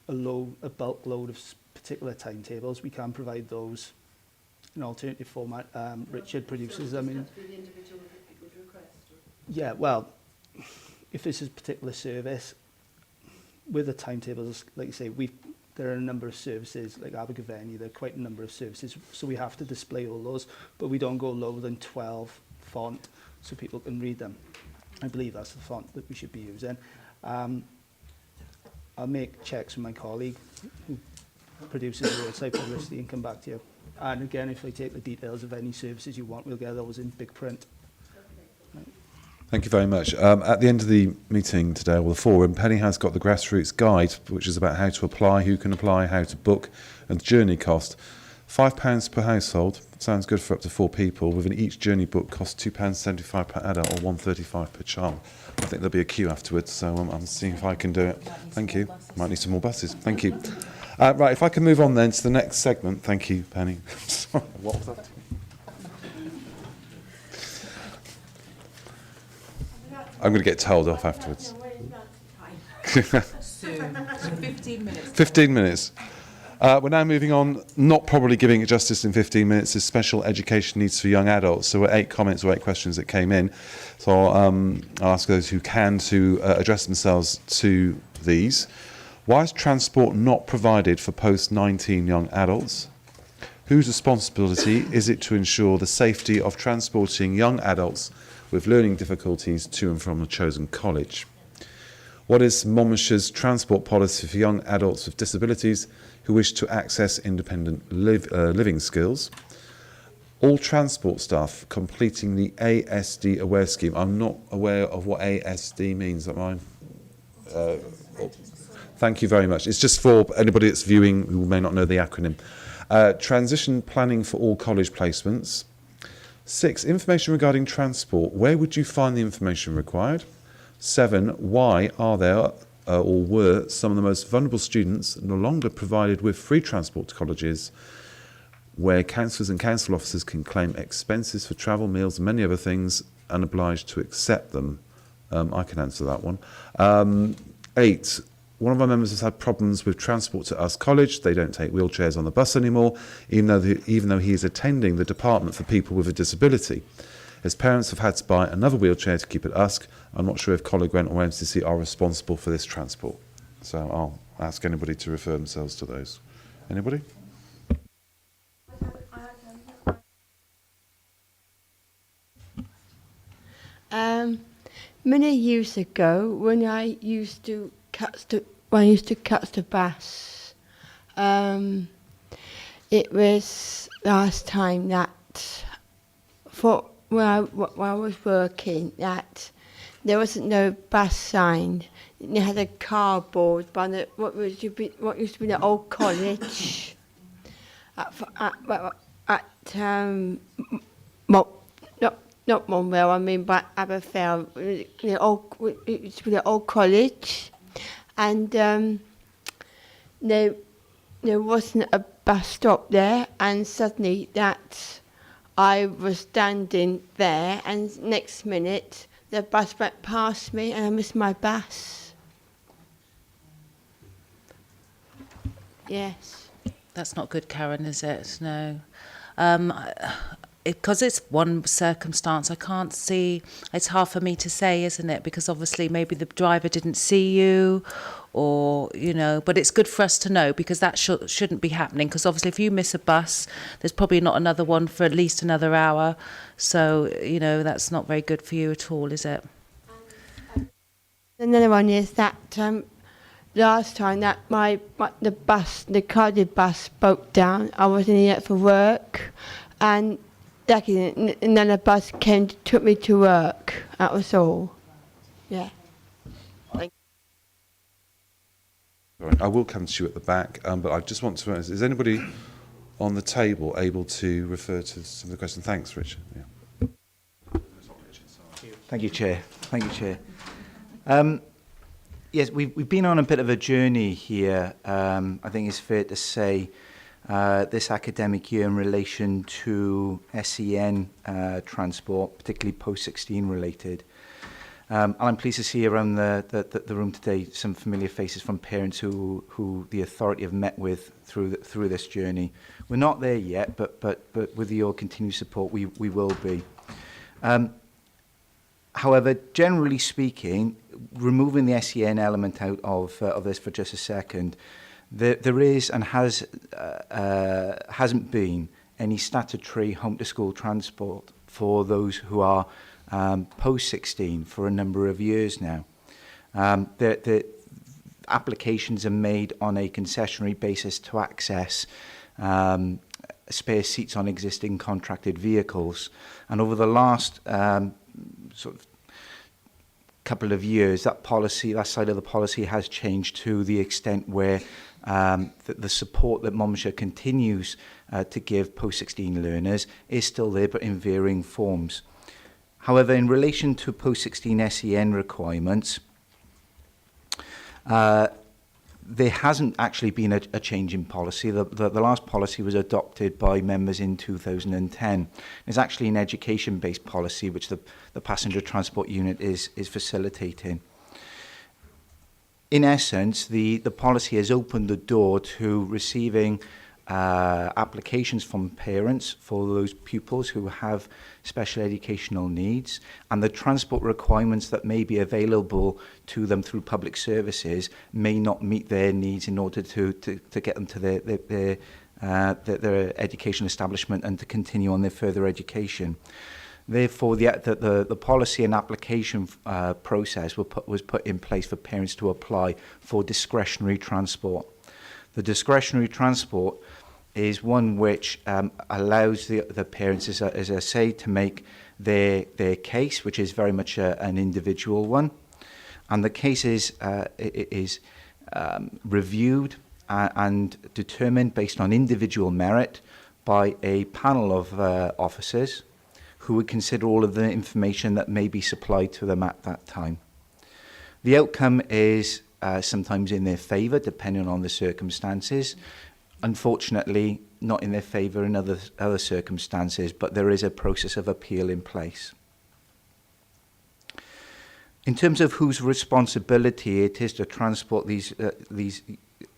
a bulk load of particular timetables, we can provide those in alternative format. Richard produces them in... Yeah, well, if this is a particular service, with the timetables, like you say, there are a number of services, like Abergavenny, there are quite a number of services, so we have to display all those, but we don't go lower than 12 font, so people can read them. I believe that's the font that we should be using. I'll make checks with my colleague who produces the roadside publicity and come back to you. And again, if I take the details of any services you want, we'll get those in big print. Thank you very much. At the end of the meeting today, or the forum, Penny has got the grassroots guide, which is about how to apply, who can apply, how to book, and journey cost. £5 per household sounds good for up to 4 people. Within each journey book costs £2.75 per adult or £1.35 per child. I think there'll be a queue afterwards, so I'm seeing if I can do it. Thank you. Might need some more buses. Thank you. Right, if I can move on then to the next segment. Thank you, Penny. Sorry, what was that? I'm going to get told off afterwards. 15 minutes. 15 minutes. We're now moving on, not probably giving it justice in 15 minutes, is special education needs for young adults. So 8 comments or 8 questions that came in. So I'll ask those who can to address themselves to these. Why is transport not provided for post-19 young adults? Whose responsibility is it to ensure the safety of transporting young adults with learning difficulties to and from the chosen college? What is Monmouthshire's transport policy for young adults with disabilities who wish to access independent living skills? All transport staff completing the ASD Aware scheme. I'm not aware of what ASD means. Am I? Thank you very much. It's just for anybody that's viewing who may not know the acronym. Transition planning for all college placements. 6, information regarding transport. Where would you find the information required? 7, why are there or were some of the most vulnerable students no longer provided with free transport to colleges, where councillors and council officers can claim expenses for travel, meals and many other things and obliged to accept them? I can answer that one. 8, one of our members has had problems with transport to us college. They don't take wheelchairs on the bus anymore, even though he is attending the department for people with a disability. His parents have had to buy another wheelchair to keep at Usk. I'm not sure if Colleague Grant or MCC are responsible for this transport. So I'll ask anybody to refer themselves to those. Anybody? Many years ago, when I used to catch the bus, it was last time that for when I was working that there wasn't no bus sign. They had a cardboard by what used to be the old college not Monmouthshire, I mean by Aberfell, it used to be the old college, and there wasn't a bus stop there, and suddenly I was standing there, and next minute the bus went past me, and I missed my bus. Yes. That's not good, Karen, is it? No. Because it's one circumstance, I can't see, it's hard for me to say, isn't it? Because obviously maybe the driver didn't see you, or, but it's good for us to know, because that shouldn't be happening. Because obviously if you miss a bus, there's probably not another one for at least another hour. So, that's not very good for you at all, is it? Another one is that last time that the Cardiff bus broke down, I wasn't in it for work, and and then a bus came, took me to work. That was all. Yeah. Sorry, I will come to you at the back, but I just want to ask, is anybody on the table able to refer to some of the questions? Thanks, Richard. Yeah. Thank you, Chair. Thank you, Chair. Yes, we've been on a bit of a journey here, I think it's fair to say, this academic year in relation to SEN transport, particularly post-16 related. And I'm pleased to see around the room today some familiar faces from parents who the authority have met with through this journey. We're not there yet, but with your continued support, we will be. However, generally speaking, removing the SEN element out of this for just a second, there is and hasn't been any statutory home-to-school transport for those who are post-16 for a number of years now. The applications are made on a concessionary basis to access spare seats on existing contracted vehicles. And over the last sort of couple of years, that side of the policy has changed to the extent where the support that Monmouthshire continues to give post-16 learners is still there, but in varying forms. However, in relation to post-16 SEN requirements, there hasn't actually been a change in policy. The last policy was adopted by members in 2010. It's actually an education-based policy which the Passenger Transport Unit is facilitating. In essence, the policy has opened the door to receiving applications from parents for those pupils who have special educational needs, and the transport requirements that may be available to them through public services may not meet their needs in order to get them to their education establishment and to continue on their further education. Therefore, the policy and application process was put in place for parents to apply for discretionary transport. The discretionary transport is one which allows the parents, as I say, to make their case, which is very much an individual one. And the case is reviewed and determined based on individual merit by a panel of officers who would consider all of the information that may be supplied to them at that time. The outcome is sometimes in their favour, depending on the circumstances. Unfortunately, not in their favour in other circumstances, but there is a process of appeal in place. In terms of whose responsibility it is to transport these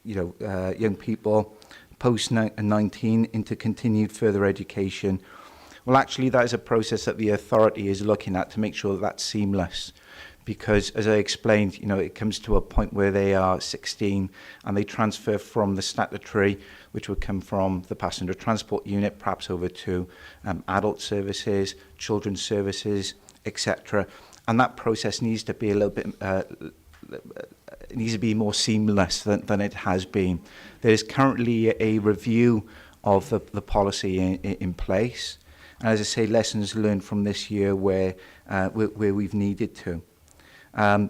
young people post-19 into continued further education, well, actually, that is a process that the authority is looking at to make sure that that's seamless. Because, as I explained, it comes to a point where they are 16 and they transfer from the statutory, which would come from the Passenger Transport Unit, perhaps over to adult services, children's services, etc. And that process needs to be a little bit, needs to be more seamless than it has been. There is currently a review of the policy in place. And as I say, lessons learned from this year where we've needed to. I'm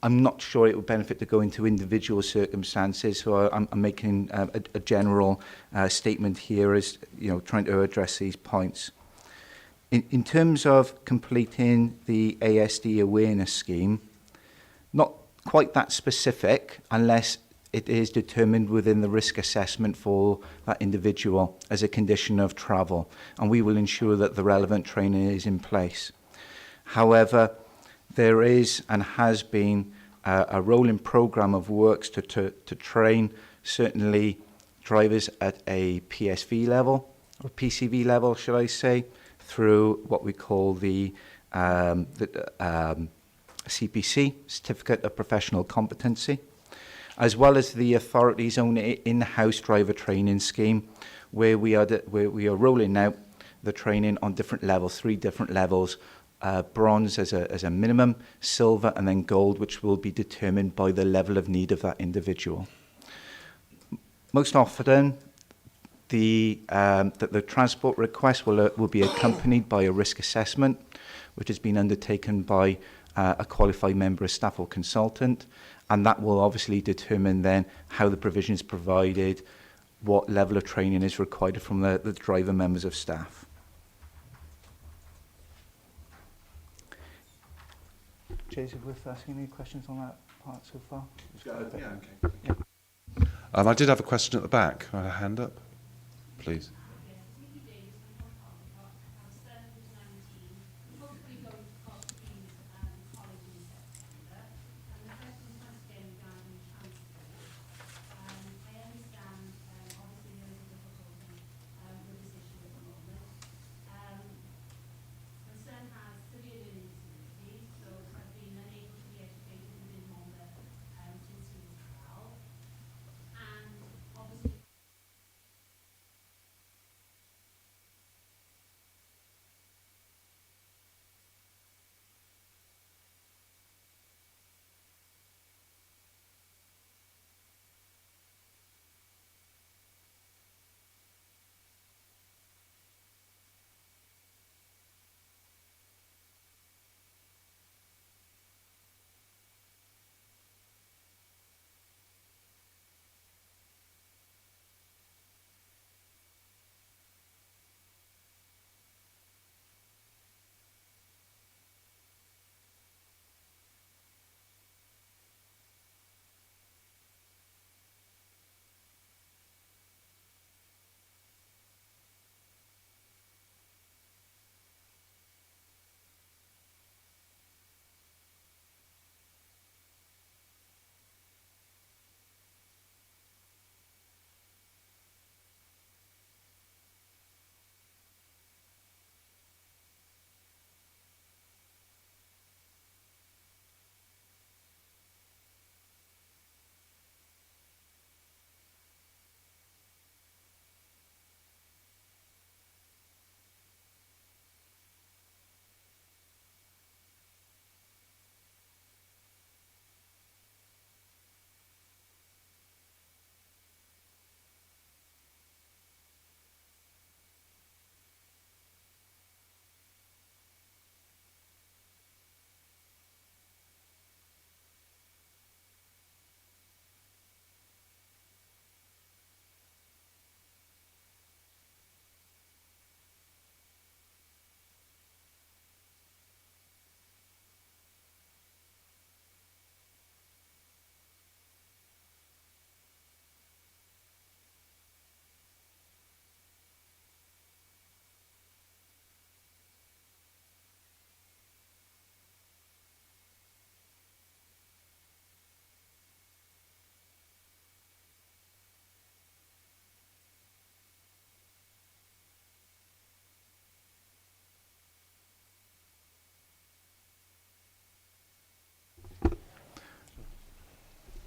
not sure it would benefit to go into individual circumstances, so I'm making a general statement here as trying to address these points. In terms of completing the ASD awareness scheme, not quite that specific unless it is determined within the risk assessment for that individual as a condition of travel, and we will ensure that the relevant training is in place. However, there is and has been a rolling programme of works to train certainly drivers at a PSV level, or PCV level, should I say, through what we call the CPC, Certificate of Professional Competency, as well as the authority's own in-house driver training scheme, where we are rolling out the training on different levels, 3 different levels, bronze as a minimum, silver and then gold, which will be determined by the level of need of that individual. Most often, that the transport request will be accompanied by a risk assessment, which has been undertaken by a qualified member of staff or consultant, and that will obviously determine then how the provision is provided, what level of training is required from the driver members of staff. Jason, worth asking any questions on that part so far? I did have a question at the back. I had a hand up, please.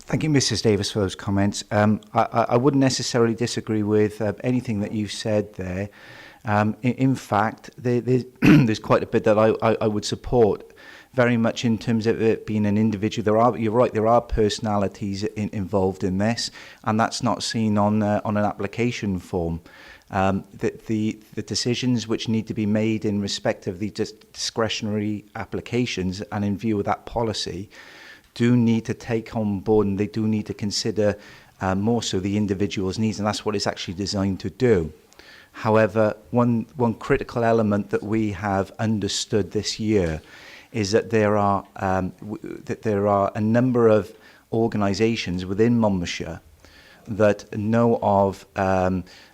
Thank you, Mrs. Davis, for those comments. I wouldn't necessarily disagree with anything that you've said there. In fact, there's quite a bit that I would support, very much in terms of it being an individual. You're right, there are personalities involved in this, and that's not seen on an application form. The decisions which need to be made in respect of the discretionary applications and in view of that policy do need to take on board, and they do need to consider more so the individual's needs, and that's what it's actually designed to do. However, one critical element that we have understood this year is that there are a number of organisations within Monmouthshire that know of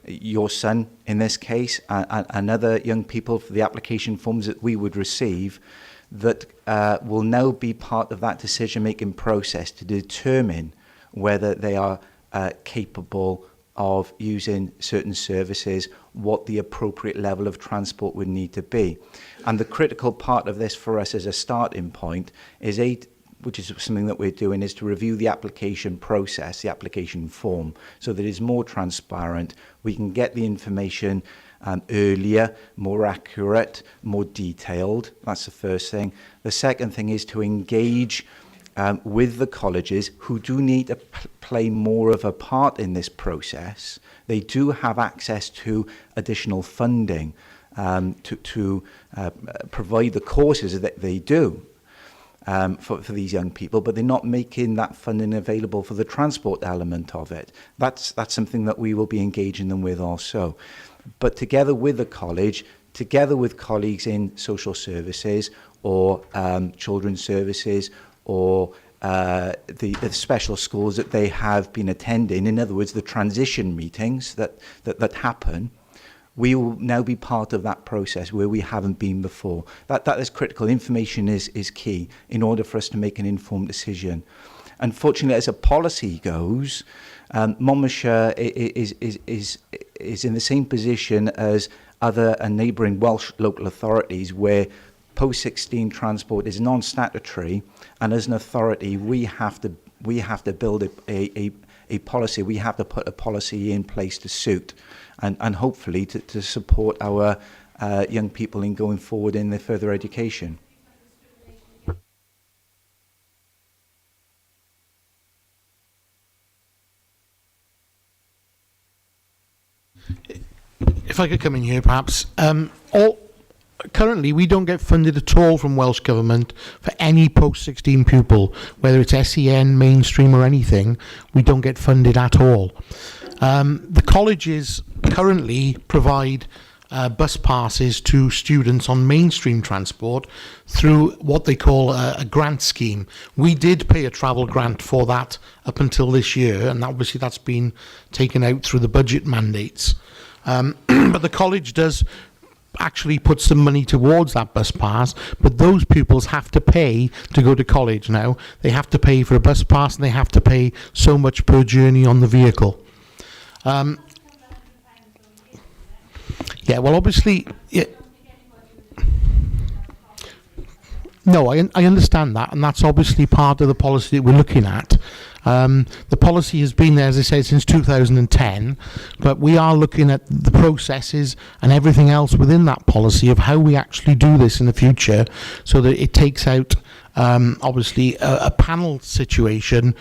your son in this case and other young people for the application forms that we would receive that will now be part of that decision-making process to determine whether they are capable of using certain services, what the appropriate level of transport would need to be. And the critical part of this for us as a starting point is which is something that we're doing, is to review the application process, the application form, so that it's more transparent. We can get the information earlier, more accurate, more detailed. That's the first thing. The second thing is to engage with the colleges who do need to play more of a part in this process. They do have access to additional funding to provide the courses that they do for these young people, but they're not making that funding available for the transport element of it. That's something that we will be engaging them with also. But together with the college, together with colleagues in social services or children's services or the special schools that they have been attending, in other words, the transition meetings that happen, we will now be part of that process where we haven't been before. That is critical. Information is key in order for us to make an informed decision. Unfortunately, as a policy goes, Monmouthshire is in the same position as other and neighbouring Welsh local authorities where post-16 transport is non-statutory, and as an authority we have to build a policy. We have to put a policy in place to suit and hopefully to support our young people in going forward in their further education. If I could come in here, perhaps. Currently, we don't get funded at all from Welsh Government for any post-16 pupil, whether it's SEN, mainstream or anything. We don't get funded at all. The colleges currently provide bus passes to students on mainstream transport through what they call a grant scheme. We did pay a travel grant for that up until this year, and obviously that's been taken out through the budget mandates. But the college does actually put some money towards that bus pass, but those pupils have to pay to go to college now. They have to pay for a bus pass and they have to pay so much per journey on the vehicle. Yeah, well, obviously, yeah. No, I understand that, and that's obviously part of the policy that we're looking at. The policy has been there, as I said, since 2010, but we are looking at the processes and everything else within that policy of how we actually do this in the future, so that it takes out, obviously, a panel situation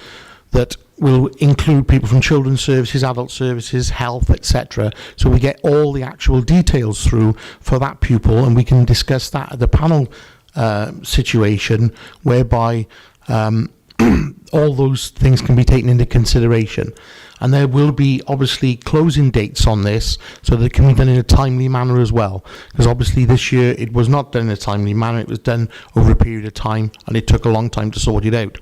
that will include people from children's services, adult services, health, etc. So we get all the actual details through for that pupil, and we can discuss that at the panel situation, whereby all those things can be taken into consideration. And there will be obviously closing dates on this, so that it can be done in a timely manner as well, because obviously this year it was not done in a timely manner. It was done over a period of time, and it took a long time to sort it out.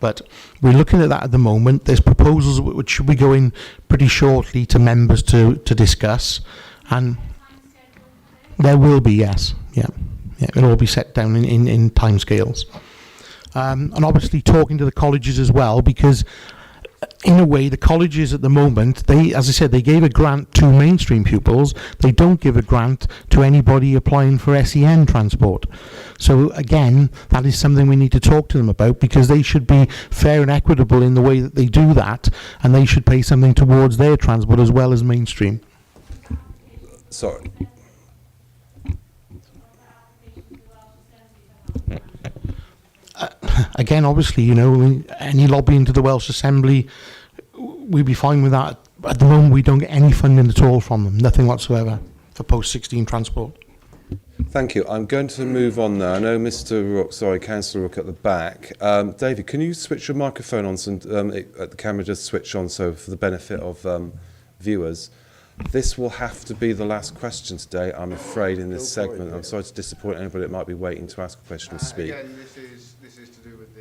But we're looking at that at the moment. There's proposals which should be going pretty shortly to members to discuss, and there will be, yes, yeah, it'll all be set down in timescales. And obviously talking to the colleges as well, because in a way the colleges at the moment, they, as I said, they gave a grant to mainstream pupils. They don't give a grant to anybody applying for SEN transport. So again, that is something we need to talk to them about, because they should be fair and equitable in the way that they do that, and they should pay something towards their transport as well as mainstream. Sorry. Again, obviously, you know, any lobbying to the Welsh Assembly, we'd be fine with that. At the moment, we don't get any funding at all from them, nothing whatsoever, for post-16 transport. Thank you. I'm going to move on now. I know Mr. Rook, Councillor Rook at the back. David, can you switch your microphone on so the camera just switch on, so for the benefit of viewers. This will have to be the last question today, I'm afraid, in this segment. I'm sorry to disappoint anybody that might be waiting to ask a question or speak. Again, this is to do with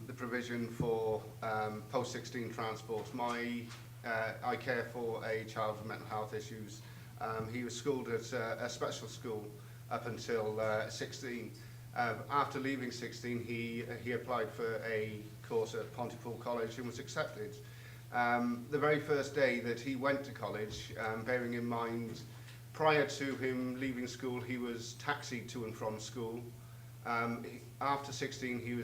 the provision for post-16 transport. I care for a child with mental health issues. He was schooled at a special school up until 16. After leaving 16, he applied for a course at Pontypool College and was accepted. The very first day that he went to college, bearing in mind, prior to him leaving school, he was taxied to and from school. After 16, he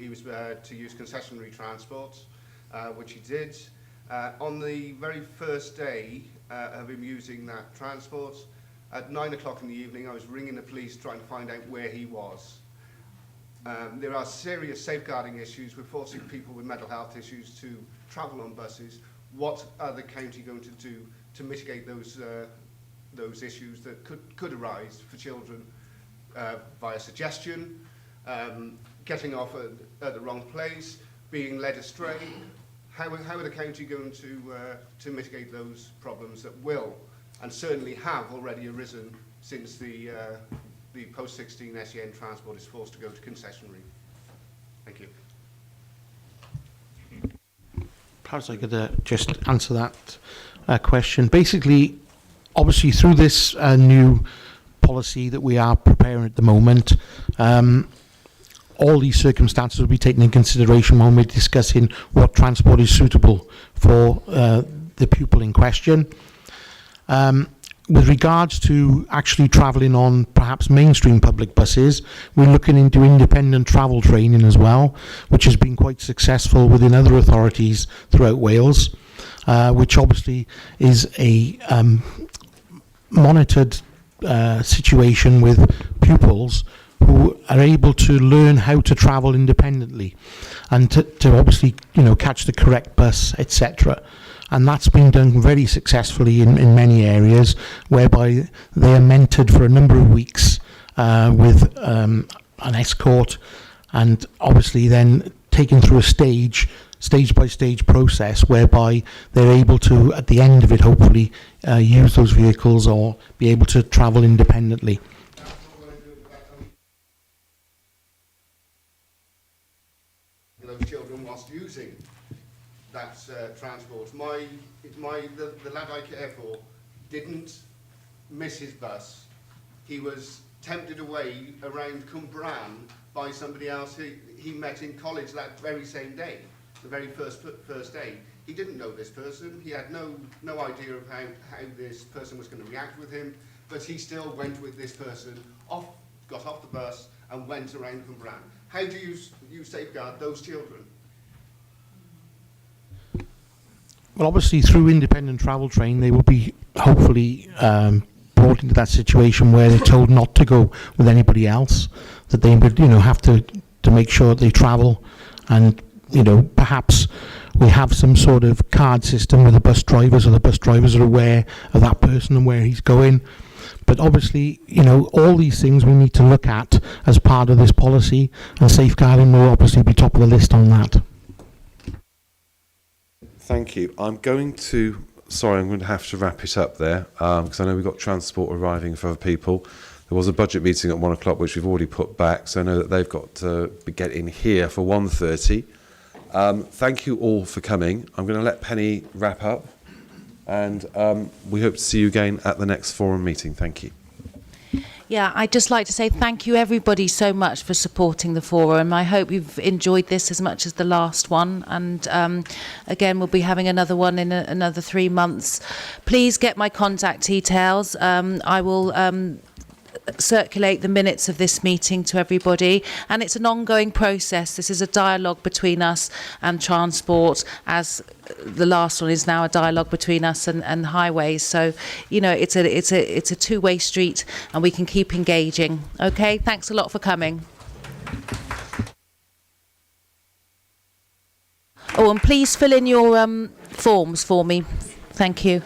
was to use concessionary transport, which he did. On the very first day of him using that transport, at 9 o'clock in the evening, I was ringing the police trying to find out where he was. There are serious safeguarding issues. We're forcing people with mental health issues to travel on buses. What are the county going to do to mitigate those issues that could arise for children via suggestion, getting off at the wrong place, being led astray? How are the county going to mitigate those problems that will and certainly have already arisen since the post-16 SEN transport is forced to go to concessionary? Thank you. Perhaps I could just answer that question. Basically, obviously through this new policy that we are preparing at the moment, all these circumstances will be taken in consideration when we're discussing what transport is suitable for the pupil in question. With regards to actually travelling on perhaps mainstream public buses, we're looking into independent travel training as well, which has been quite successful within other authorities throughout Wales, which obviously is a monitored situation with pupils who are able to learn how to travel independently and to obviously, catch the correct bus, etc. And that's been done very successfully in many areas, whereby they are mentored for a number of weeks with an escort, and obviously then taken through a stage by stage process whereby they're able to, at the end of it, hopefully use those vehicles or be able to travel independently. Those children whilst using that transport. The lad I care for didn't miss his bus. He was tempted away around Cumbran by somebody else he met in college that very same day, the very first day. He didn't know this person. He had no idea of how this person was going to react with him, but he still went with this person, got off the bus and went around Cumbran. How do you safeguard those children? Well, obviously through independent travel train, they will be hopefully brought into that situation where they're told not to go with anybody else, that they would, have to make sure that they travel, and, perhaps we have some sort of card system with the bus drivers, or the bus drivers are aware of that person and where he's going. But obviously, all these things we need to look at as part of this policy, and safeguarding will obviously be top of the list on that. Thank you. I'm going to have to wrap it up there, because I know we've got transport arriving for other people. There was a budget meeting at 1 o'clock, which we've already put back, so I know that they've got to get in here for 1:30. Thank you all for coming. I'm going to let Penny wrap up, and we hope to see you again at the next forum meeting. Thank you. Yeah, I'd just like to say thank you everybody so much for supporting the forum. I hope you've enjoyed this as much as the last one, and again we'll be having another one in another 3 months. Please get my contact details. I will circulate the minutes of this meeting to everybody, and it's an ongoing process. This is a dialogue between us and transport, as the last one is now a dialogue between us and highways. So it's a two-way street, and we can keep engaging. Okay, thanks a lot for coming. Oh, and please fill in your forms for me. Thank you.